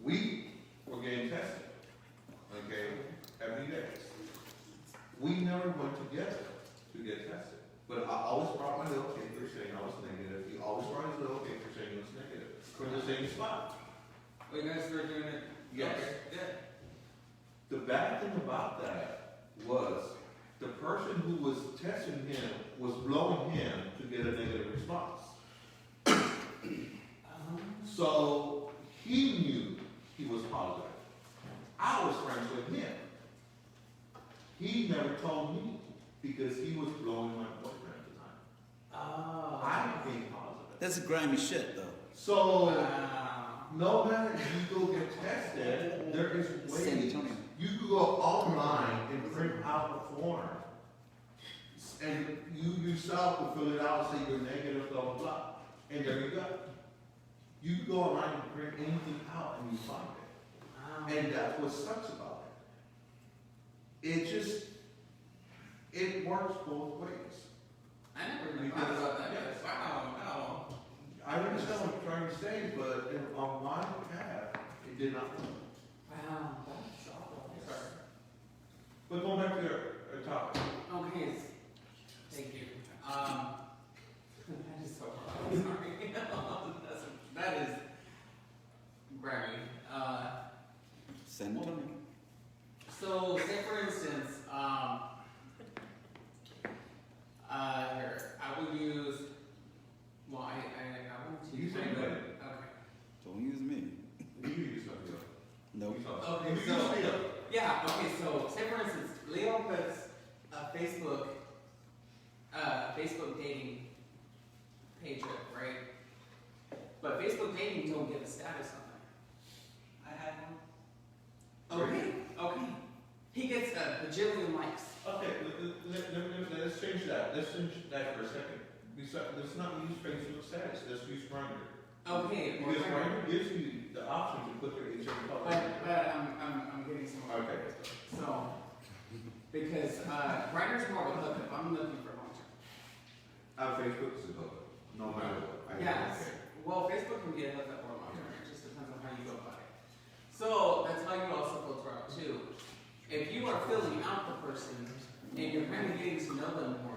We were getting tested, okay, every day. We never went together to get tested. But I always brought my little paper saying I was negative. He always brought his little paper saying he was negative for the same spot. Oh, you guys were doing it? Yes. Okay, good. The bad thing about that was the person who was testing him was blowing him to get a negative response. So he knew he was positive. I was friends with him. He never told me because he was blowing my boyfriend at the time. Oh. I became positive. That's grimy shit, though. So Wow. no matter if you go get tested, there is San ways. Antonio. You could go online and print out a form. And you yourself will fill it out, say you're negative, blah, blah, blah. And there you go. You can go online and print anything out and you find it. Wow. And that's what sucks about it. It works both ways. I never even thought about that. Yes. Wow. I understand what you're trying to say, but on my path, it did not work. Wow. That's awful. Sorry. But going back to your topic. Okay. Thank you. That is so hard. I'm sorry. That is grimy. San Antonio. So, say for instance, here, I will use, well, I want to You use say my- that. Okay. Don't use me. You use something else. Nope. Okay, You so, use Leo. yeah, okay, so, say for instance, Leo puts a Facebook dating page up, right? But Facebook dating don't give a status on there. I had one. Okay. He gets a bajillion likes. Okay, let's change that. Let's change that for a second. Let's not use Facebook status. Let's use Grindr. Okay, well, Because Grindr gives you the option to put your HR public. but I'm getting some more. Okay. So, because Grindr's more of a hookup. I'm looking for long term. Facebook is a hookup, no matter what. Yes. Well, Facebook can be a hookup or long term. It just depends on how you go about it. So that's how you also filter out too. If you are filling out the person and you're kind of getting to know them more,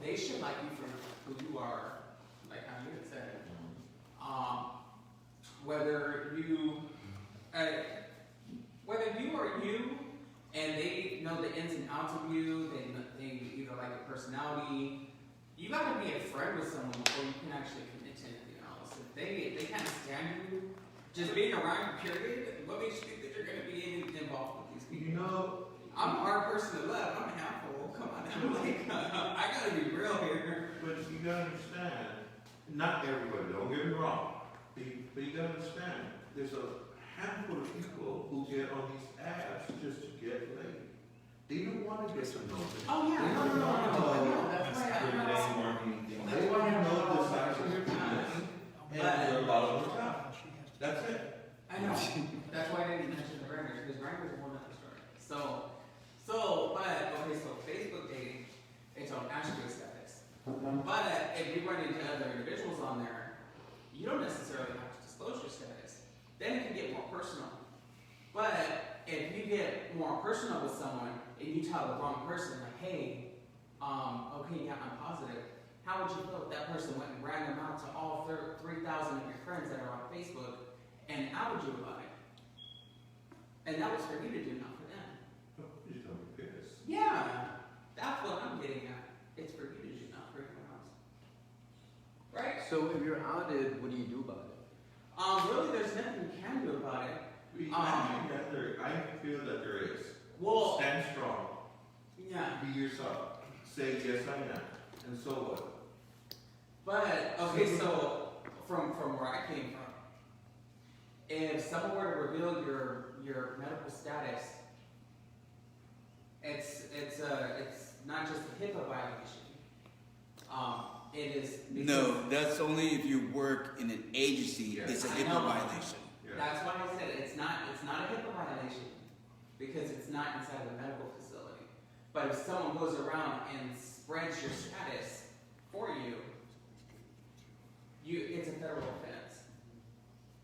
they should like you for who you are, like how you had said. Whether you are you, and they know the ins and outs of you, they either like your personality. You gotta be a friend with someone before you can actually commit to anything else. If they can't stand you, just being around you, period, what makes you think that you're gonna be involved with these people? You know, I'm a hard person to love. I'm a handful. Come on now. Like, I gotta be real here. but you gotta understand, not everybody, don't get me wrong, but you gotta understand, there's a handful of people who get on these apps just to get laid. They don't want to get to know them. Oh yeah, no. That's why They want to know the size of your penis and where a lot of them are. That's it. I know. That's why I didn't mention the Grindr, because Grindr's a whole nother story. So, Facebook dating, it's on asterisk status. But if you run into other individuals on there, you don't necessarily have to disclose your status. Then it can get more personal. But if you get more personal with someone and you tell the wrong person, like, hey, okay, yeah, I'm positive. How would you feel if that person went and ran them out to all 3,000 of your friends that are on Facebook and outed you about it? And that was for you to do, not for them. You don't be pissed. Yeah, that's what I'm getting at. It's for you to do, not for everyone else. Right? So if you're outed, what do you do about it? Really, there's nothing you can do about it. I feel that there is. Well, Stand strong. yeah. Be yourself. Say yes I am. And so what? But okay, so from where I came from, if someone were to reveal your medical status, it's not just a HIPAA violation. It is because No, that's only if you work in an agency. Yeah. It's a I HIPAA know. violation. Yeah. That's why I said it's not a HIPAA violation because it's not inside of a medical facility. But if someone goes around and spreads your status for you, it's a federal offense.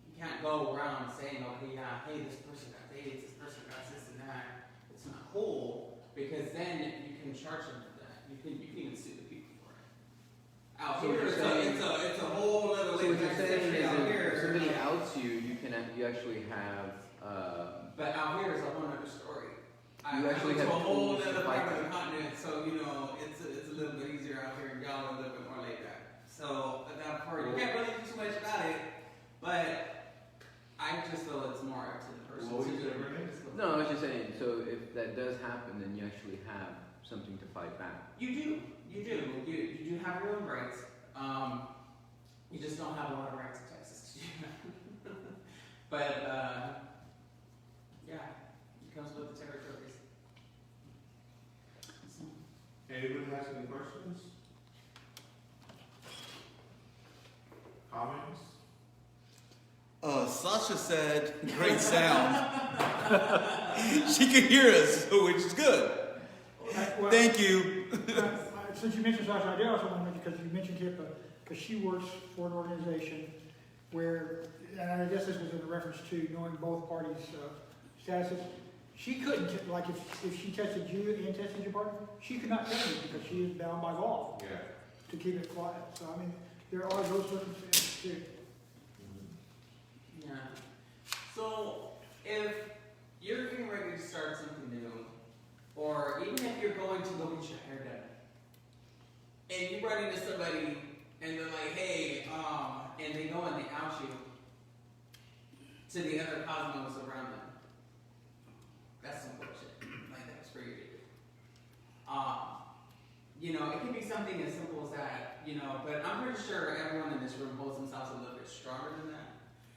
You can't go around saying, okay, yeah, hey, this person got AIDS, this person got this and that. It's not cool because then you can charge them for that. You can even sue the people for it. Out So here, you're saying- it's a whole other So legal what you're saying is out if here. somebody outs bites you, you actually have. But out here is a whole other story. You I actually went to have a whole tools to other fight part of the that. continent, so you know it's a little bit easier out here, and y'all are a little bit more laid back. So at that part, you can't really do too much about it. But I just feel it's more up to the person. What to was do it, it. Renee? No, I was just saying. So if that does happen, then you actually have something to fight back. You do. You do have your own rights. You just don't have a lot of rights in Texas to do that. But yeah, it comes with the territories. Anybody has any questions? Comments? Sasha said, great sound. She could hear us, which is good. Well, Thank you. Since you mentioned Sasha, I did also want to mention, because you mentioned HIPAA, because she works for an organization where, and I guess this was in reference to knowing both parties' statuses. She couldn't, like if she tested you and tested your partner, she could not tell you because she is bound by law Yeah. to keep it quiet. So, I mean, there are those circumstances too. Yeah. So if you're getting ready to start something new, or even if you're going to go get your hair done, and you run into somebody and they're like, hey, and they go and they out you to the other cosmos around them. That's some bullshit. Like, that's for you to do. You know, it can be something as simple as that, you know, but I'm pretty sure everyone in this room holds themselves a little bit stronger than that.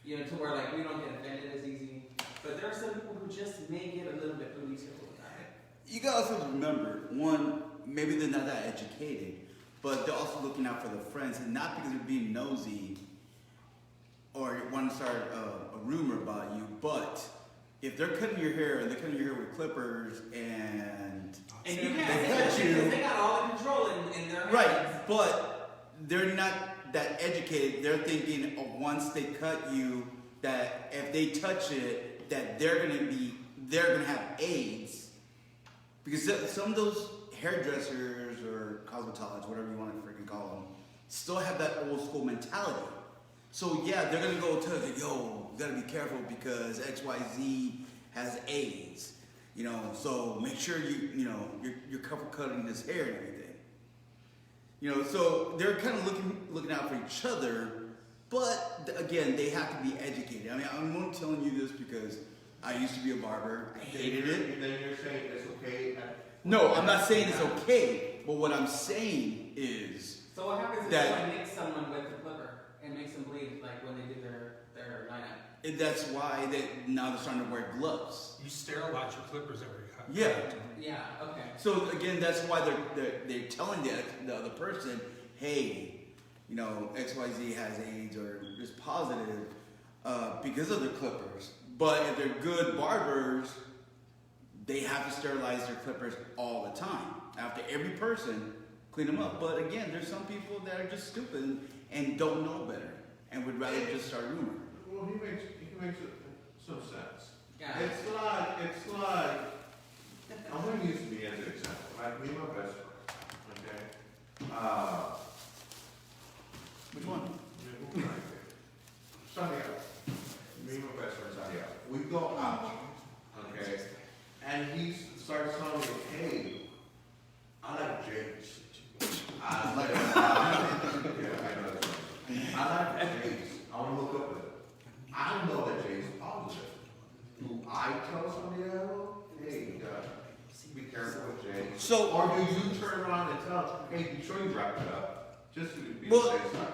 You know, to where, like, we don't get offended as easy. But there are some people who just may get a little bit booty tickled about it. You guys have to remember, one, maybe they're not that educated, but they're also looking out for their friends, and not because they're being nosy or want to start a rumor about you, but if they're cutting your hair and they're cutting your hair with clippers and And you can't they say that cut you, because they got all the control in their hands. right, but they're not that educated. They're thinking once they cut you, that if they touch it, that they're gonna have AIDS, because some of those hairdressers or cosmetologists, whatever you want to freaking call them, still have that old school mentality. So yeah, they're gonna go tell you, yo, you gotta be careful because XYZ has AIDS. You know, so make sure you're cover cutting this hair and everything. You know, so they're kind of looking out for each other, but again, they have to be educated. I mean, I'm only telling you this because I used to be a barber. I hated it. And then you're saying it's okay. No, I'm not saying it's okay, but what I'm saying is So what happens if that- someone nicks someone with a clipper and makes them bleed, like when they do their lineup? that's why now they're starting to wear gloves. You sterilize your clippers every cut. Yeah. Yeah, okay. So again, that's why they're telling the other person, hey, you know, XYZ has AIDS or is positive because of their clippers. But if they're good barbers, they have to sterilize their clippers all the time. After every person, clean them up. But again, there's some people that are just stupid and don't know better and would rather just start a rumor. Well, he makes some sense. Yeah. It's like, I'm going to use me as an example. Like me and my best friend, okay? Which one? Santiago. Me and my best friend Santiago. We go out, okay? And he starts telling me, hey, I like James. I like yeah, I know that's right. I like James. I want to look up at him. I know that James is positive. Do I tell Santiago, hey, be careful with James? So- or do you turn around and tell, hey, be sure you wrap it up? Just to be Well- on the safe side.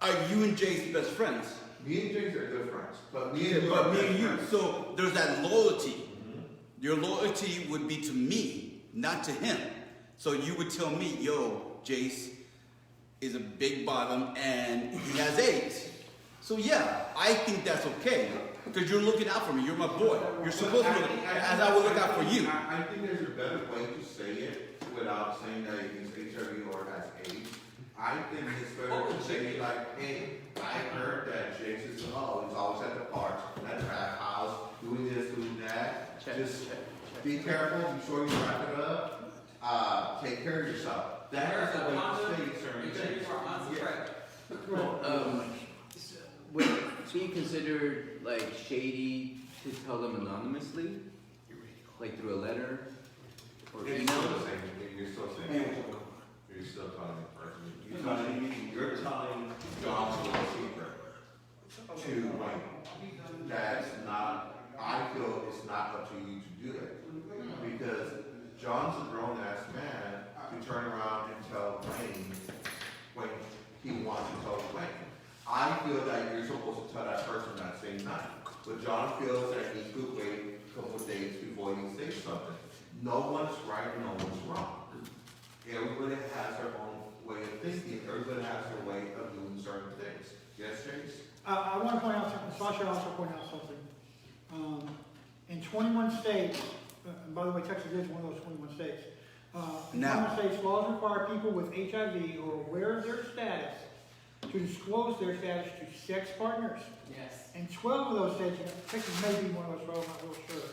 Are you and Jay's best friends? Me and James are good friends, but me Yeah, and you but are me best and you. friends. So there's that loyalty. Your loyalty would be to me, not to him. So you would tell me, yo, Jace is a big bottom and he has AIDS. So yeah, I think that's okay. Because you're looking out for me. You're my boy. You're supposed to look as I would look out for you. I think there's a better way to say it without saying that he's HIV or has AIDS. I think it's better to say like, hey, I heard that James is always at the park, at the back house, doing this, doing that. Just be careful, be sure you wrap it up. Take care of yourself. That is the way to say certain Make sure things. you are on the Yeah. track. With be considered like shady to tell them anonymously, like through a letter or It's email? still the same, you're still saying, you're still telling the person, you're telling John's little secret to Wayne. That's not, I feel it's not up to you to do it. Because John's a grown ass man to turn around and tell Wayne when he wants to tell Wayne. I feel that you're supposed to tell that person that same night. But John feels that he could wait a couple of days before he says something. No one's right, no one's wrong. Everybody has their own way of thinking. Everybody has their way of doing certain things. Yes, Chase? I want to point out something, Sasha also pointed out something. In 21 states, and by the way, Texas is one of those 21 states. In Now. 21 states, laws require people with HIV who are aware of their status to disclose their status to sex partners. Yes. And 12 of those states, and Texas may be one of those, but I'm not real sure,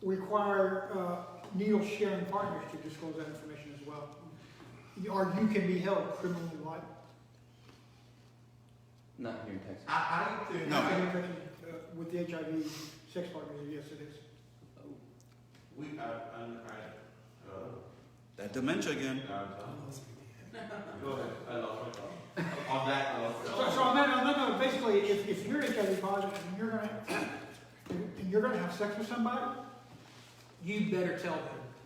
require needle sharing partners to disclose that information as well. Or you can be held criminally liable. Not here in Texas. I think. No. With the HIV sex partners, yes it is. That dementia again. Go ahead, I lost my thought. On that, I lost my thought. So on that note, basically, if you're HIV positive and you're gonna have sex with somebody, you better tell them.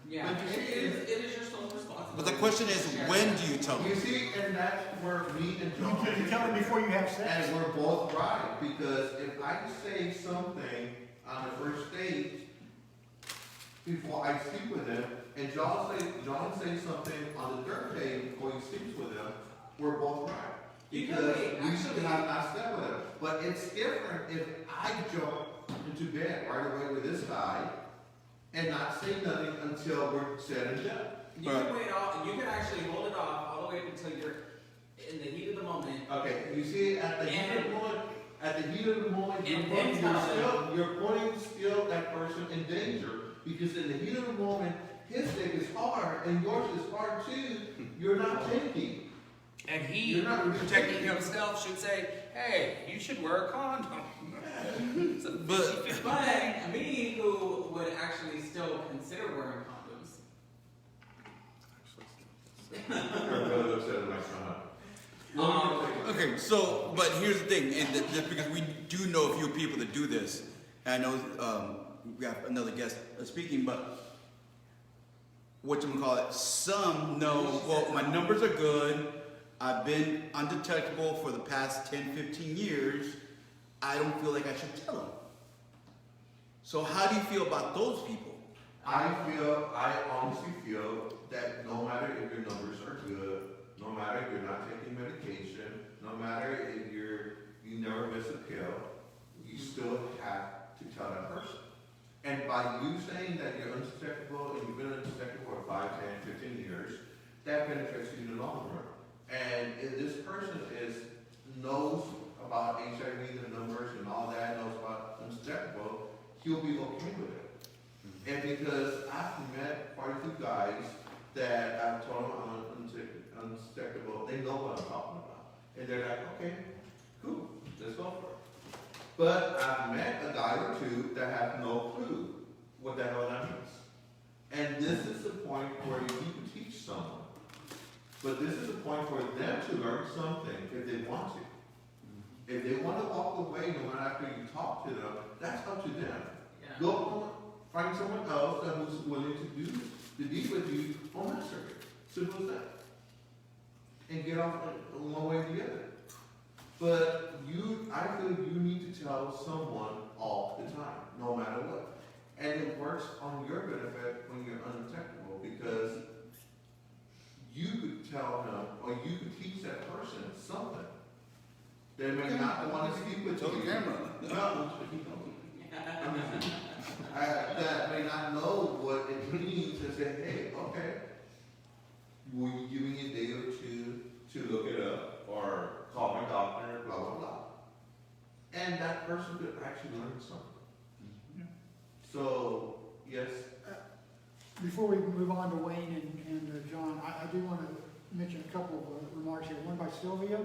Yeah, it is your sole responsibility. But the question is, when do you tell You them? see, and that's where me and John. You tell them before you have sex. And we're both right, because if I say something on the first date before I sleep with him, and John says something on the third day before he sleeps with him, we're both right. You can Because wait, we actually. should have not slept with him. But it's different if I jump into bed right away with this guy and not say nothing until we're said and done. You can wait off, you can actually hold it off all the way until you're in the heat of the moment. Okay, you see, at the heat of the moment, you're putting still that person in danger, because in the heat of the moment, his dick is hard and yours is hard too. You're not thinking. And he, You're not protecting himself, should say, hey, you should wear a condom. It's a But- 50-50 But thing. me, who would actually still consider wearing condoms. Everybody looks at it like, Okay, so, but here's the thing, and just because we do know a few people that do this, and I know we have another guest speaking, but whatchamacallit, some know, well, my numbers are good, I've been undetectable for the past 10, 15 years, I don't feel like I should tell them. So how do you feel about those people? I honestly feel that no matter if your numbers are good, no matter if you're not taking medication, no matter if you never miss a pill, you still have to tell that person. And by you saying that you're undetectable and you've been undetectable for 5, 10, 15 years, that benefits you in the long run. And if this person knows about HIV, the numbers and all that, knows about undetectable, he'll be okay with it. And because I've met quite a few guys that I've told them I'm undetectable, they know what I'm talking about. And they're like, okay, cool, let's go for it. But I've met a guy or two that have no clue what the hell that means. And this is the point where you can teach someone. But this is the point for them to learn something if they want to. If they want to walk away no matter after you talk to them, that's up to them. Yeah. Go home, find someone else that who's willing to be with you on that circuit. Simple as that. And get off one way or the other. But I feel you need to tell someone all the time, no matter what. And it works on your benefit when you're undetectable, because you could tell him, or you could teach that person something. They may not want to speak with Tell the you. camera. No, that may not know what it means to say, hey, okay, will you give me a day or two to look it up, or call my doctor, blah, blah, blah. And that person could actually learn something. So, yes. Before we move on to Wayne and John, I do want to mention a couple of remarks here. One by Sylvia.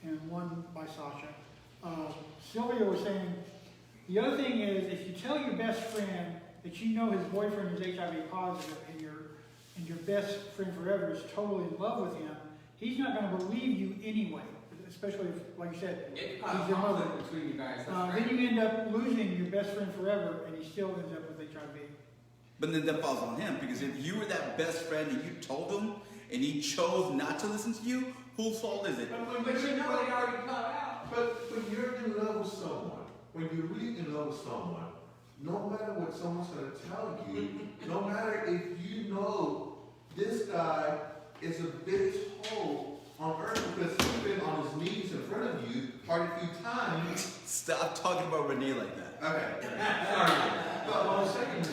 and one by Sasha. Sylvia was saying, the other thing is, if you tell your best friend that you know his boyfriend is HIV positive and your best friend forever is totally in love with him, he's not going to believe you anyway. Especially if, like you said, It he's causes your mother. conflict between you guys. That's right. Then you end up losing your best friend forever, and he still ends up with HIV. But then that falls on him, because if you were that best friend and you told him and he chose not to listen to you, whose fault is it? But you know they already cut out. But when you're in love with someone, when you're really in love with someone, no matter what someone's going to tell you, no matter if you know this guy is the biggest hole on earth because he's been on his knees in front of you quite a few times. Stop talking about Renee like that. Okay. Sorry. But what I'm saying is,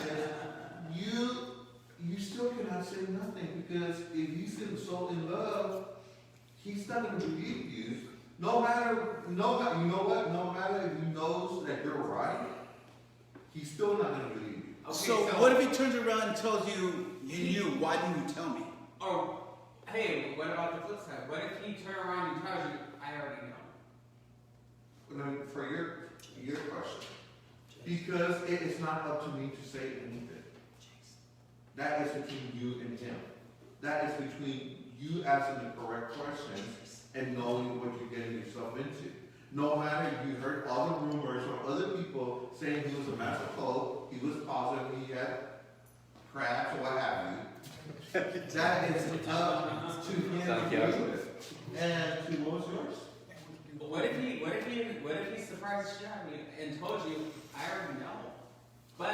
you still cannot say nothing because if he's so in love, he's not going to believe you. No matter, you know what? No matter if he knows that you're right, he's still not going to believe you. Okay, So what if he turns around and tells you, you knew, why didn't you tell me? Oh, hey, what about the flip side? What if he turns around and tells you, I already know? No, for your question, because it is not up to me to say anything. That is between you and him. That is between you asking the correct questions and knowing what you're getting yourself into. No matter if you heard all the rumors from other people saying he was a master cold, he was positive, he had crabs or what have you. That is up to him to deal with. And to what was yours? But what if he surprised the shit out of you and told you, I already know. But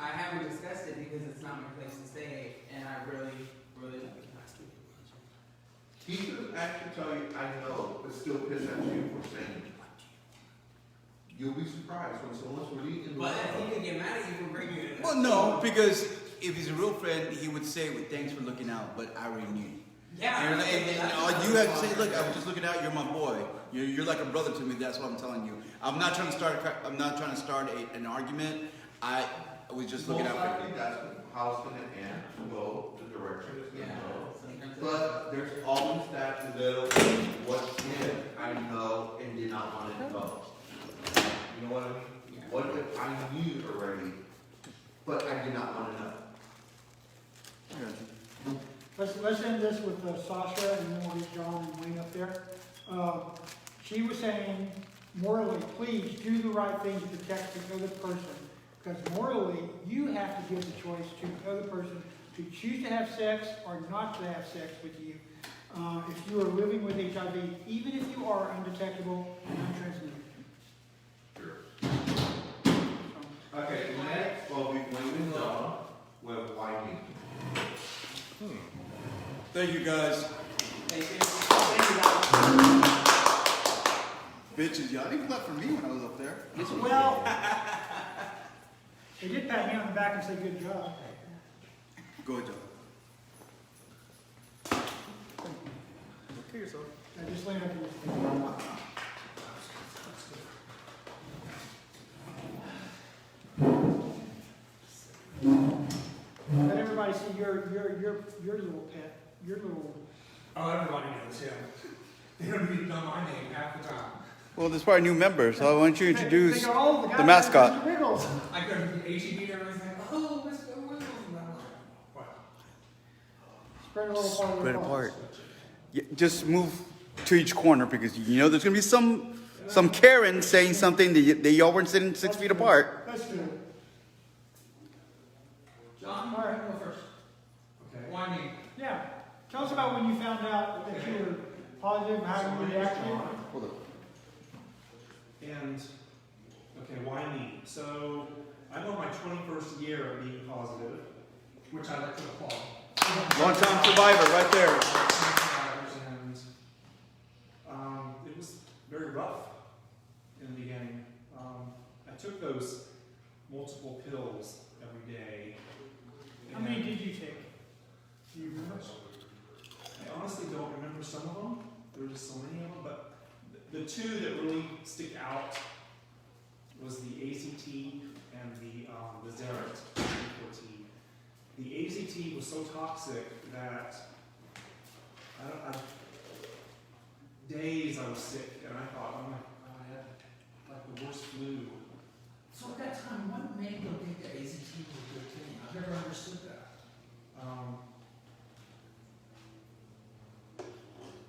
I haven't discussed it because it's not my place to say, and I really love you. He could actually tell you, I know, but still piss at you for saying it. You'll be surprised when someone's really in But love. if he could get mad at you for bringing it up. Well, no, because if he's a real friend, he would say, well, thanks for looking out, but I already knew you. Yeah. And all you have to say, look, I was just looking out, you're my boy. You're like a brother to me, that's what I'm telling you. I'm not trying to start an argument. I was just looking Most out for likely you. that's how it's going to end, to go the direction it's going to Yeah. go. But there's always that little, what if I know and did not want to know? You know what I mean? Yeah. What if I knew already, but I did not want to know? Let's end this with Sasha, and then we'll get John and Wayne up there. She was saying, morally, please do the right thing to protect the other person. Because morally, you have to give the choice to the other person to choose to have sex or not to have sex with you. If you are living with HIV, even if you are undetectable and untransmitted. Sure. Okay, next will be Wayne and John with why me. Thank you, guys. Thank you. Bitches, y'all didn't clap for me when I was up there. Well, they did pat me on the back and say, good job. Go ahead, John. Okay, yourself. I just laid up here. Let everybody see your little pet, your little. Oh, everybody knows, yeah. They don't even know my name half the time. Well, there's probably new members, so why don't you introduce They go, "Oh, guy the mascot?" Mr. Wiggles. I go to the HEB and everything, oh, Mr. Williams. And I'm like, what? Spread a little apart. Spread apart. Yeah, just move to each corner because you know there's gonna be some Karen saying something that y'all weren't sitting 6 feet apart. That's good. John, All right. go first. Okay. Why me? Yeah. Tell us about when you found out that you were positive and how you reacted. Hold up. And, okay, why me? So, I'm on my 21st year of being positive. Which I like to applaud. Long-time survivor, right there. And it was very rough in the beginning. I took those multiple pills every day. How many did you take? Do you remember? I honestly don't remember some of them. There were just so many of them, but the two that really stick out was the ACT and the Xerath 14. The ACT was so toxic that days I was sick, and I thought, oh my, I had like the worst flu. So at that time, what made them think that AZT was a good thing? I've never understood that.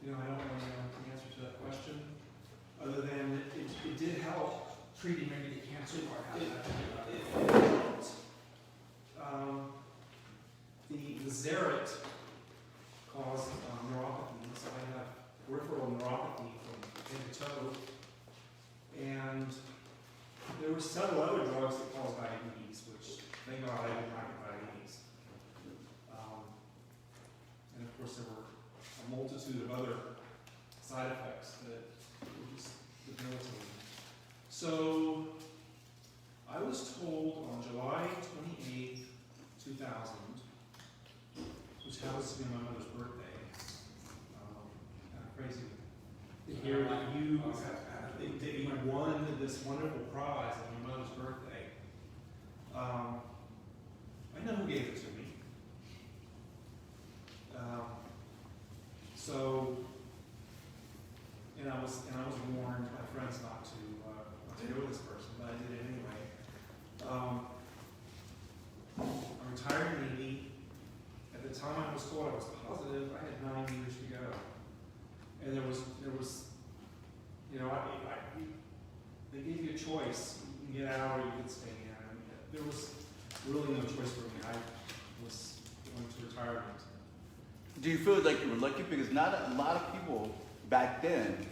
I don't really know the answer to that question, other than it did help. Treating maybe the cancer part, how did that It helped. The Xerit caused neuropathy, so I have peripheral neuropathy from head to toe, and there were several other drugs that caused diabetes, which thank God I didn't have diabetes. And of course there were a multitude of other side effects that were just debilitating. So I was told on July 28th, 2000, which happens to be my mother's birthday, kind of crazy to hear that you won this wonderful prize on your mother's birthday. I know who gave it to me. And I was warned by friends not to go with this person, but I did it anyway. I'm retired Navy. At the time I was told I was positive, I had 9 years to go. And there was they gave you a choice. You can get out or you could stay in. And there was really no choice for me. I was going to retirement. Do you feel like you were lucky? Because not a lot of people back then,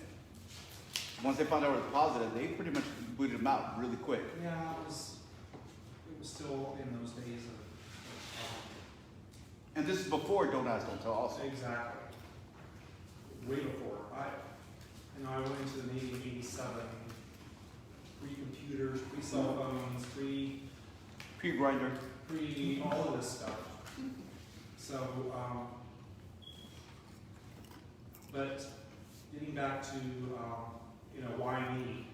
once they found out it was positive, they pretty much booted them out really quick. Yeah, it was still in those days of And this is before Don't Ask, Don't Tell also. exactly. Way before. I went into the Navy in '87, pre-computers, pre-cell phones, Pre-grinder. all of this stuff. So, but getting back to, why me?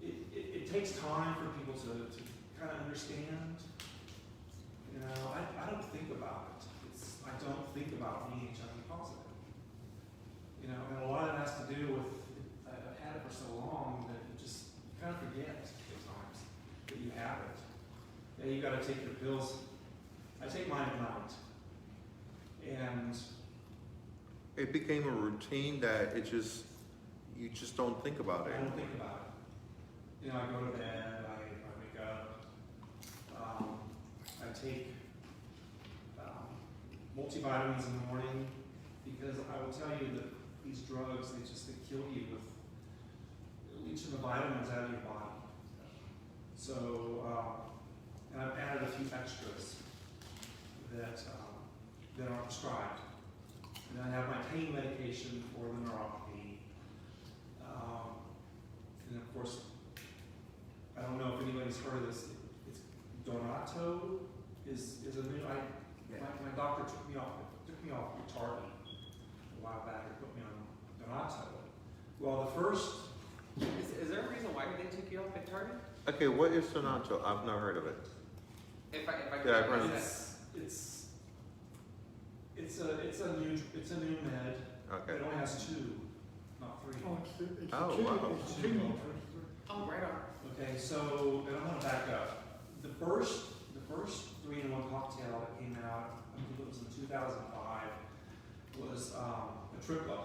It takes time for people to kind of understand. I don't think about it. I don't think about being HIV positive. And a lot of it has to do with, I've had it for so long that you just kind of forget at times that you have it. Yeah, you got to take your pills. I take mine at night. And It became a routine that you just don't think about I it. don't think about it. I go to bed, I wake up, I take multivitamins in the morning, because I will tell you that these drugs, they kill you with leaching the vitamins out of your body. So, and I've added a few extras that are prescribed. And I have my pain medication for the neuropathy. And of course, I don't know if anybody's heard of this. It's Donato is a new. My doctor took me off Retardy a while back and put me on Donato. Well, the first. Is there a reason why they took you off at Target? Okay, what is Sonato? I've never heard of it. If I Yeah, I've could heard of ask It's a new med. Okay. It only has 2, not 3. Oh, it's the Oh, kidney, wow. it's the kidney. Oh, right on. Okay, so and I'm gonna back up. The first 3-in-1 cocktail that came out, I believe it was in 2005, was a tripla,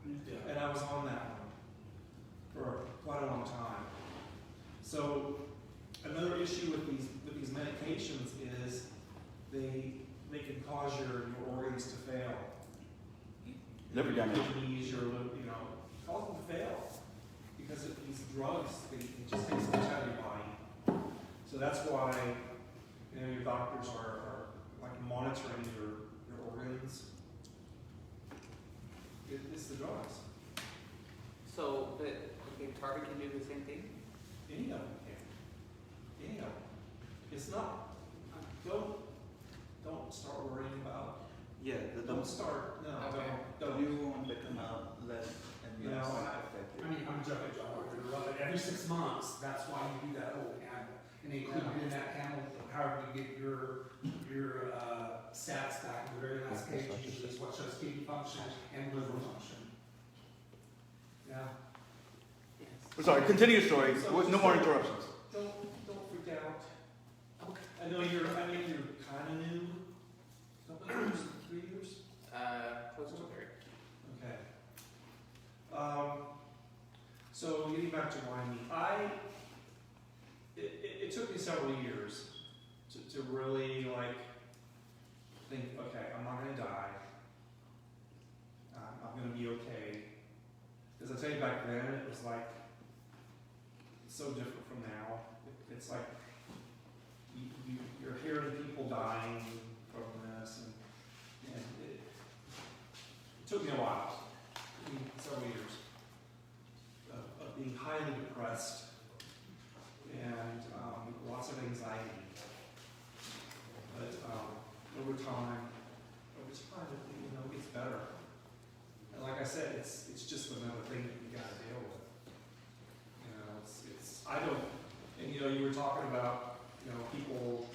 and I was on that one for quite a long time. So another issue with these medications is they can cause your organs to fail. Liver damage. Kidneys, cause them to fail because of these drugs. They just take so much out of your body. So that's why your doctors are like monitoring your organs. It's the drugs. So, Target can do the same thing? Any of them can. Any of them. It's not. Don't start worrying about. Yeah, Don't start. No. Okay. Don't. You won't become less and No, less I affected. I mean, I'm joking, John, but every 6 months, that's why you do that whole panel. And included in that panel, however you get your stats back, the very last page usually is what shows kidney function and liver function. Yeah. Sorry, continue your story. No more interruptions. Don't freak out. I know you're kind of new. Couple years, 3 years? Close to 3. Okay. So getting back to whining, it took me several years to really like think, okay, I'm not gonna die. I'm gonna be okay. Because I tell you, back then it was like so different from now. It's like you're hearing people dying from this, and it took me a while. Several years of being highly depressed and lots of anxiety. But over time, it gets better. And like I said, it's just another thing that you got to deal with. I don't. And you were talking about people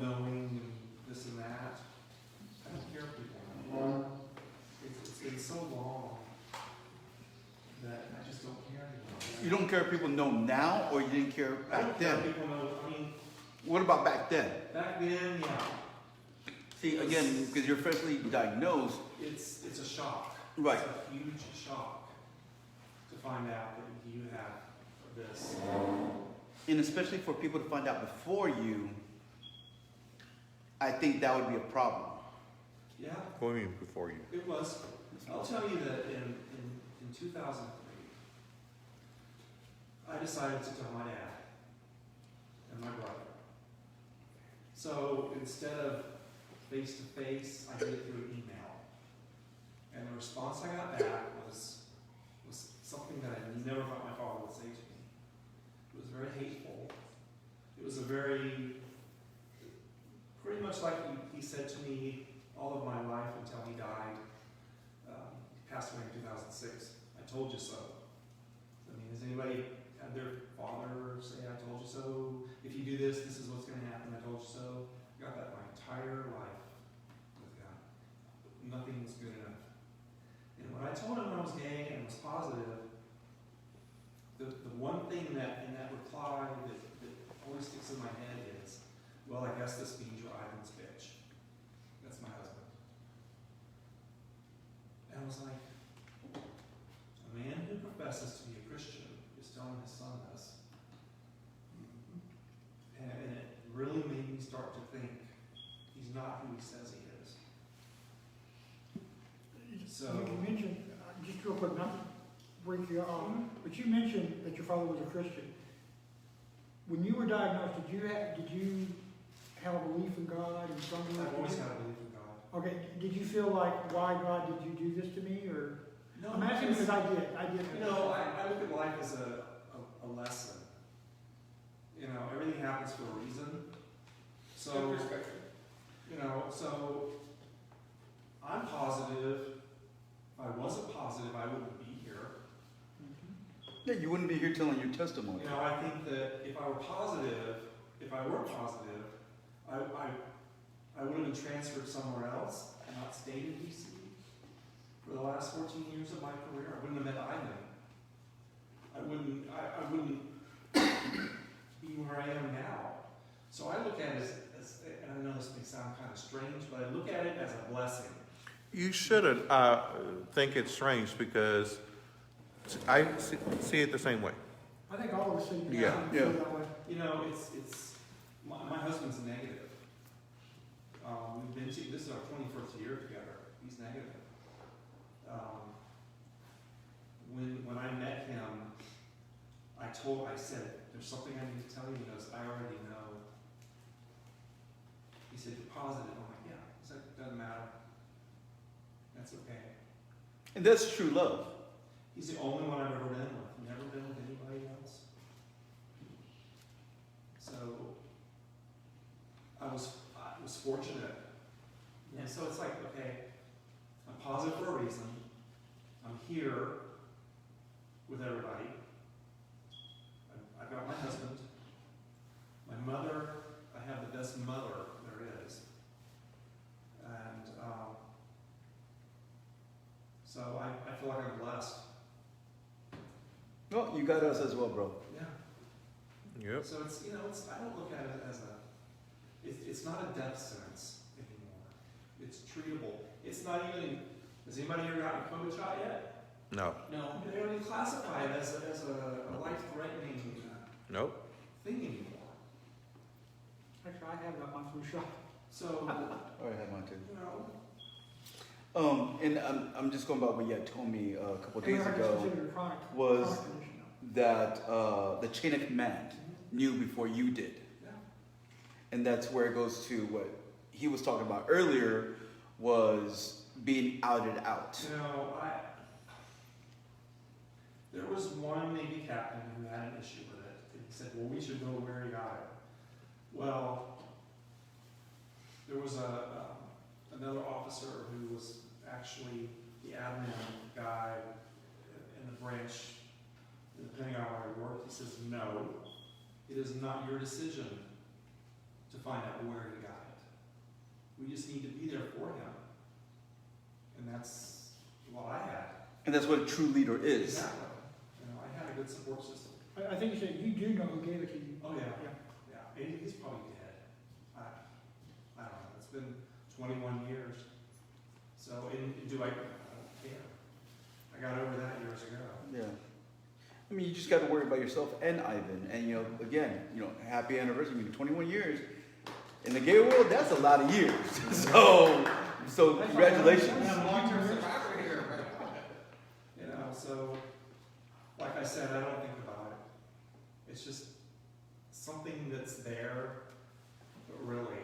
knowing and this and that. I don't care if people know. It's been so long that I just don't care anymore. You don't care if people know now, or you didn't care I don't back care then? if people know. I mean, What about back then? back then, yeah, See, again, because you're freshly diagnosed. it's a shock. Right. It's a huge shock to find out that you have this. And especially for people to find out before you, I think that would be a problem. Yeah, What do you mean before you? it was. I'll tell you that in 2003, I decided to tell my dad and my brother. So instead of face to face, I did it through email. And the response I got back was something that I never thought my father would say to me. It was very hateful. It was pretty much like he said to me all of my life until he died. Passed away in 2006. I told you so. I mean, has anybody had their father say, I told you so? If you do this, this is what's going to happen. I told you so. I got that my entire life with God. Nothing was good enough. And when I told him I was gay and was positive, the one thing that in that reply that always sticks in my head is, well, I guess this means you're Ivan's bitch. That's my husband. And I was like, a man who professes to be a Christian is telling his son this. And it really made me start to think he's not who he says he is. So, You mentioned, just real quick, not to break you off, but you mentioned that your father was a Christian. When you were diagnosed, did you have a belief in God and something? I've always had a belief in God. Okay, did you feel like, why God did you do this to me, or? No, I'm asking because I did. I look at life as a lesson. Everything happens for a reason. So, so I'm positive. If I wasn't positive, I wouldn't be here. Yeah, you wouldn't be here telling your testimony. I think that if I were positive, I would have been transferred somewhere else and not stayed in DC for the last 14 years of my career. I wouldn't have met Ivan. I wouldn't be where I am now. So I look at it as, and I know this may sound kind of strange, but I look at it as a blessing. You shouldn't think it's strange because I see it the same way. I think all of us think Yeah. feel that way. It's my husband's negative. This is our 21st year together. He's negative. When I met him, I said, there's something I need to tell you. He goes, I already know. He said, you're positive. I'm like, yeah. He said, it doesn't matter. That's okay. And that's true love. He's the only one I've ever been with. Never been with anybody else. So I was fortunate. And so it's like, okay, I'm positive for a reason. I'm here with everybody. I've got my husband. My mother, I have the best mother there is. And so I feel like I'm blessed. you got us as well, bro. Yeah. Yep. So it's, I don't look at it as it's not a death sentence anymore. It's treatable. It's not even, has anybody here gotten a COVID shot yet? No. No. They don't even classify it as a life-threatening Nope. thing anymore. Actually, I have got my flu shot. So, All right, I have mine too. you know, And I'm just going by what you had told me a couple of days I mean, I ago, consider it a chronic was condition. that the chain of command knew before you did. yeah. And that's where it goes to what he was talking about earlier, was being outed out. You know, there was one Navy captain who had an issue with it. He said, well, we should know where he got it. Well, there was another officer who was actually the admin guy in the branch, depending on where he worked. He says, no, it is not your decision to find out where he got it. We just need to be there for him. And that's what I had. And that's what a true leader is. Exactly. I had a good support system. I think you said you do know who gave it to you. Oh, yeah. Yeah. Yeah, and he's probably dead. I don't know. It's been 21 years. So, I don't care. I got over that years ago. Yeah. I mean, you just got to worry about yourself and Ivan. And, again, happy anniversary. I mean, 21 years. In the gay world, that's a lot of years. So congratulations. I'm a long-term survivor here. So, like I said, I don't think about it. It's just something that's there, but really,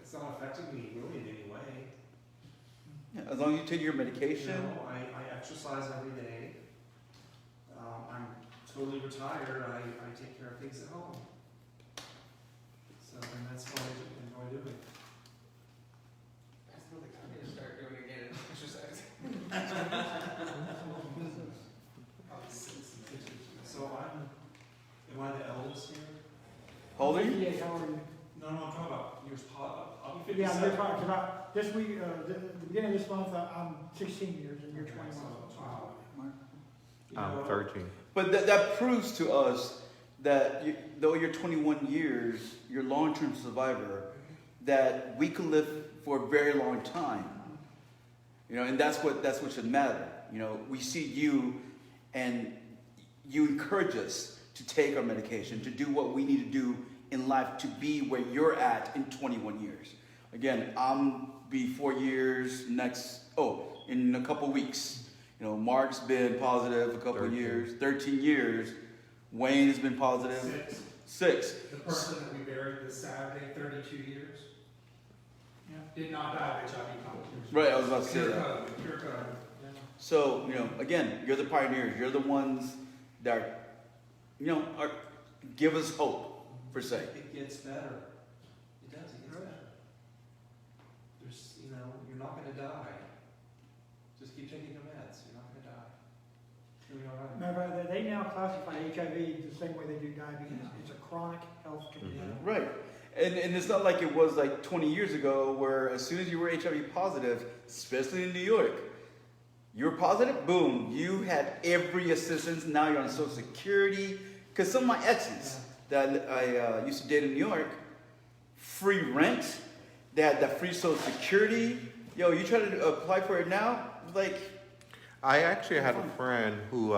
it's not affecting me really in any way. Yeah, as long as you take your medication. I exercise every day. I'm totally retired. I take care of things at home. So, and that's what I enjoy doing. That's really good. I need to start doing again exercise. So am I the eldest here? How old are you? 58, how are you? No, I'm talking about years. I'll be Yeah, 57. you're talking about this week, the beginning of this month, I'm 16 years and you're 21. Wow. I'm 13. But that proves to us that though you're 21 years, you're a long-term survivor, that we can live for a very long time. And that's what should matter. We see you and you encourage us to take our medication, to do what we need to do in life to be where you're at in 21 years. Again, I'm be 4 years in a couple weeks. Mark's been positive a couple 13. years, 13 years. Wayne has been positive. 6. The person that we buried this Saturday, 32 years, did not die of HIV complications. Right, I was about to say that. Pure code. Yeah. So, again, you're the pioneers. You're the ones that, give us hope, per se. It gets better. It does. It gets better. There's, you're not going to die. Just keep taking your meds. You're not going to die. You'll be all right. Matter of fact, they now classify HIV the same way they do diabetes. It's a chronic health condition. Right. And it's not like it was like 20 years ago where as soon as you were HIV positive, especially in New York, you were positive, boom, you had every assistance. Now you're on Social Security. Because some of my exes that I used to date in New York, free rent, they had that free Social Security. Yo, you try to apply for it now? Like, I actually had a friend who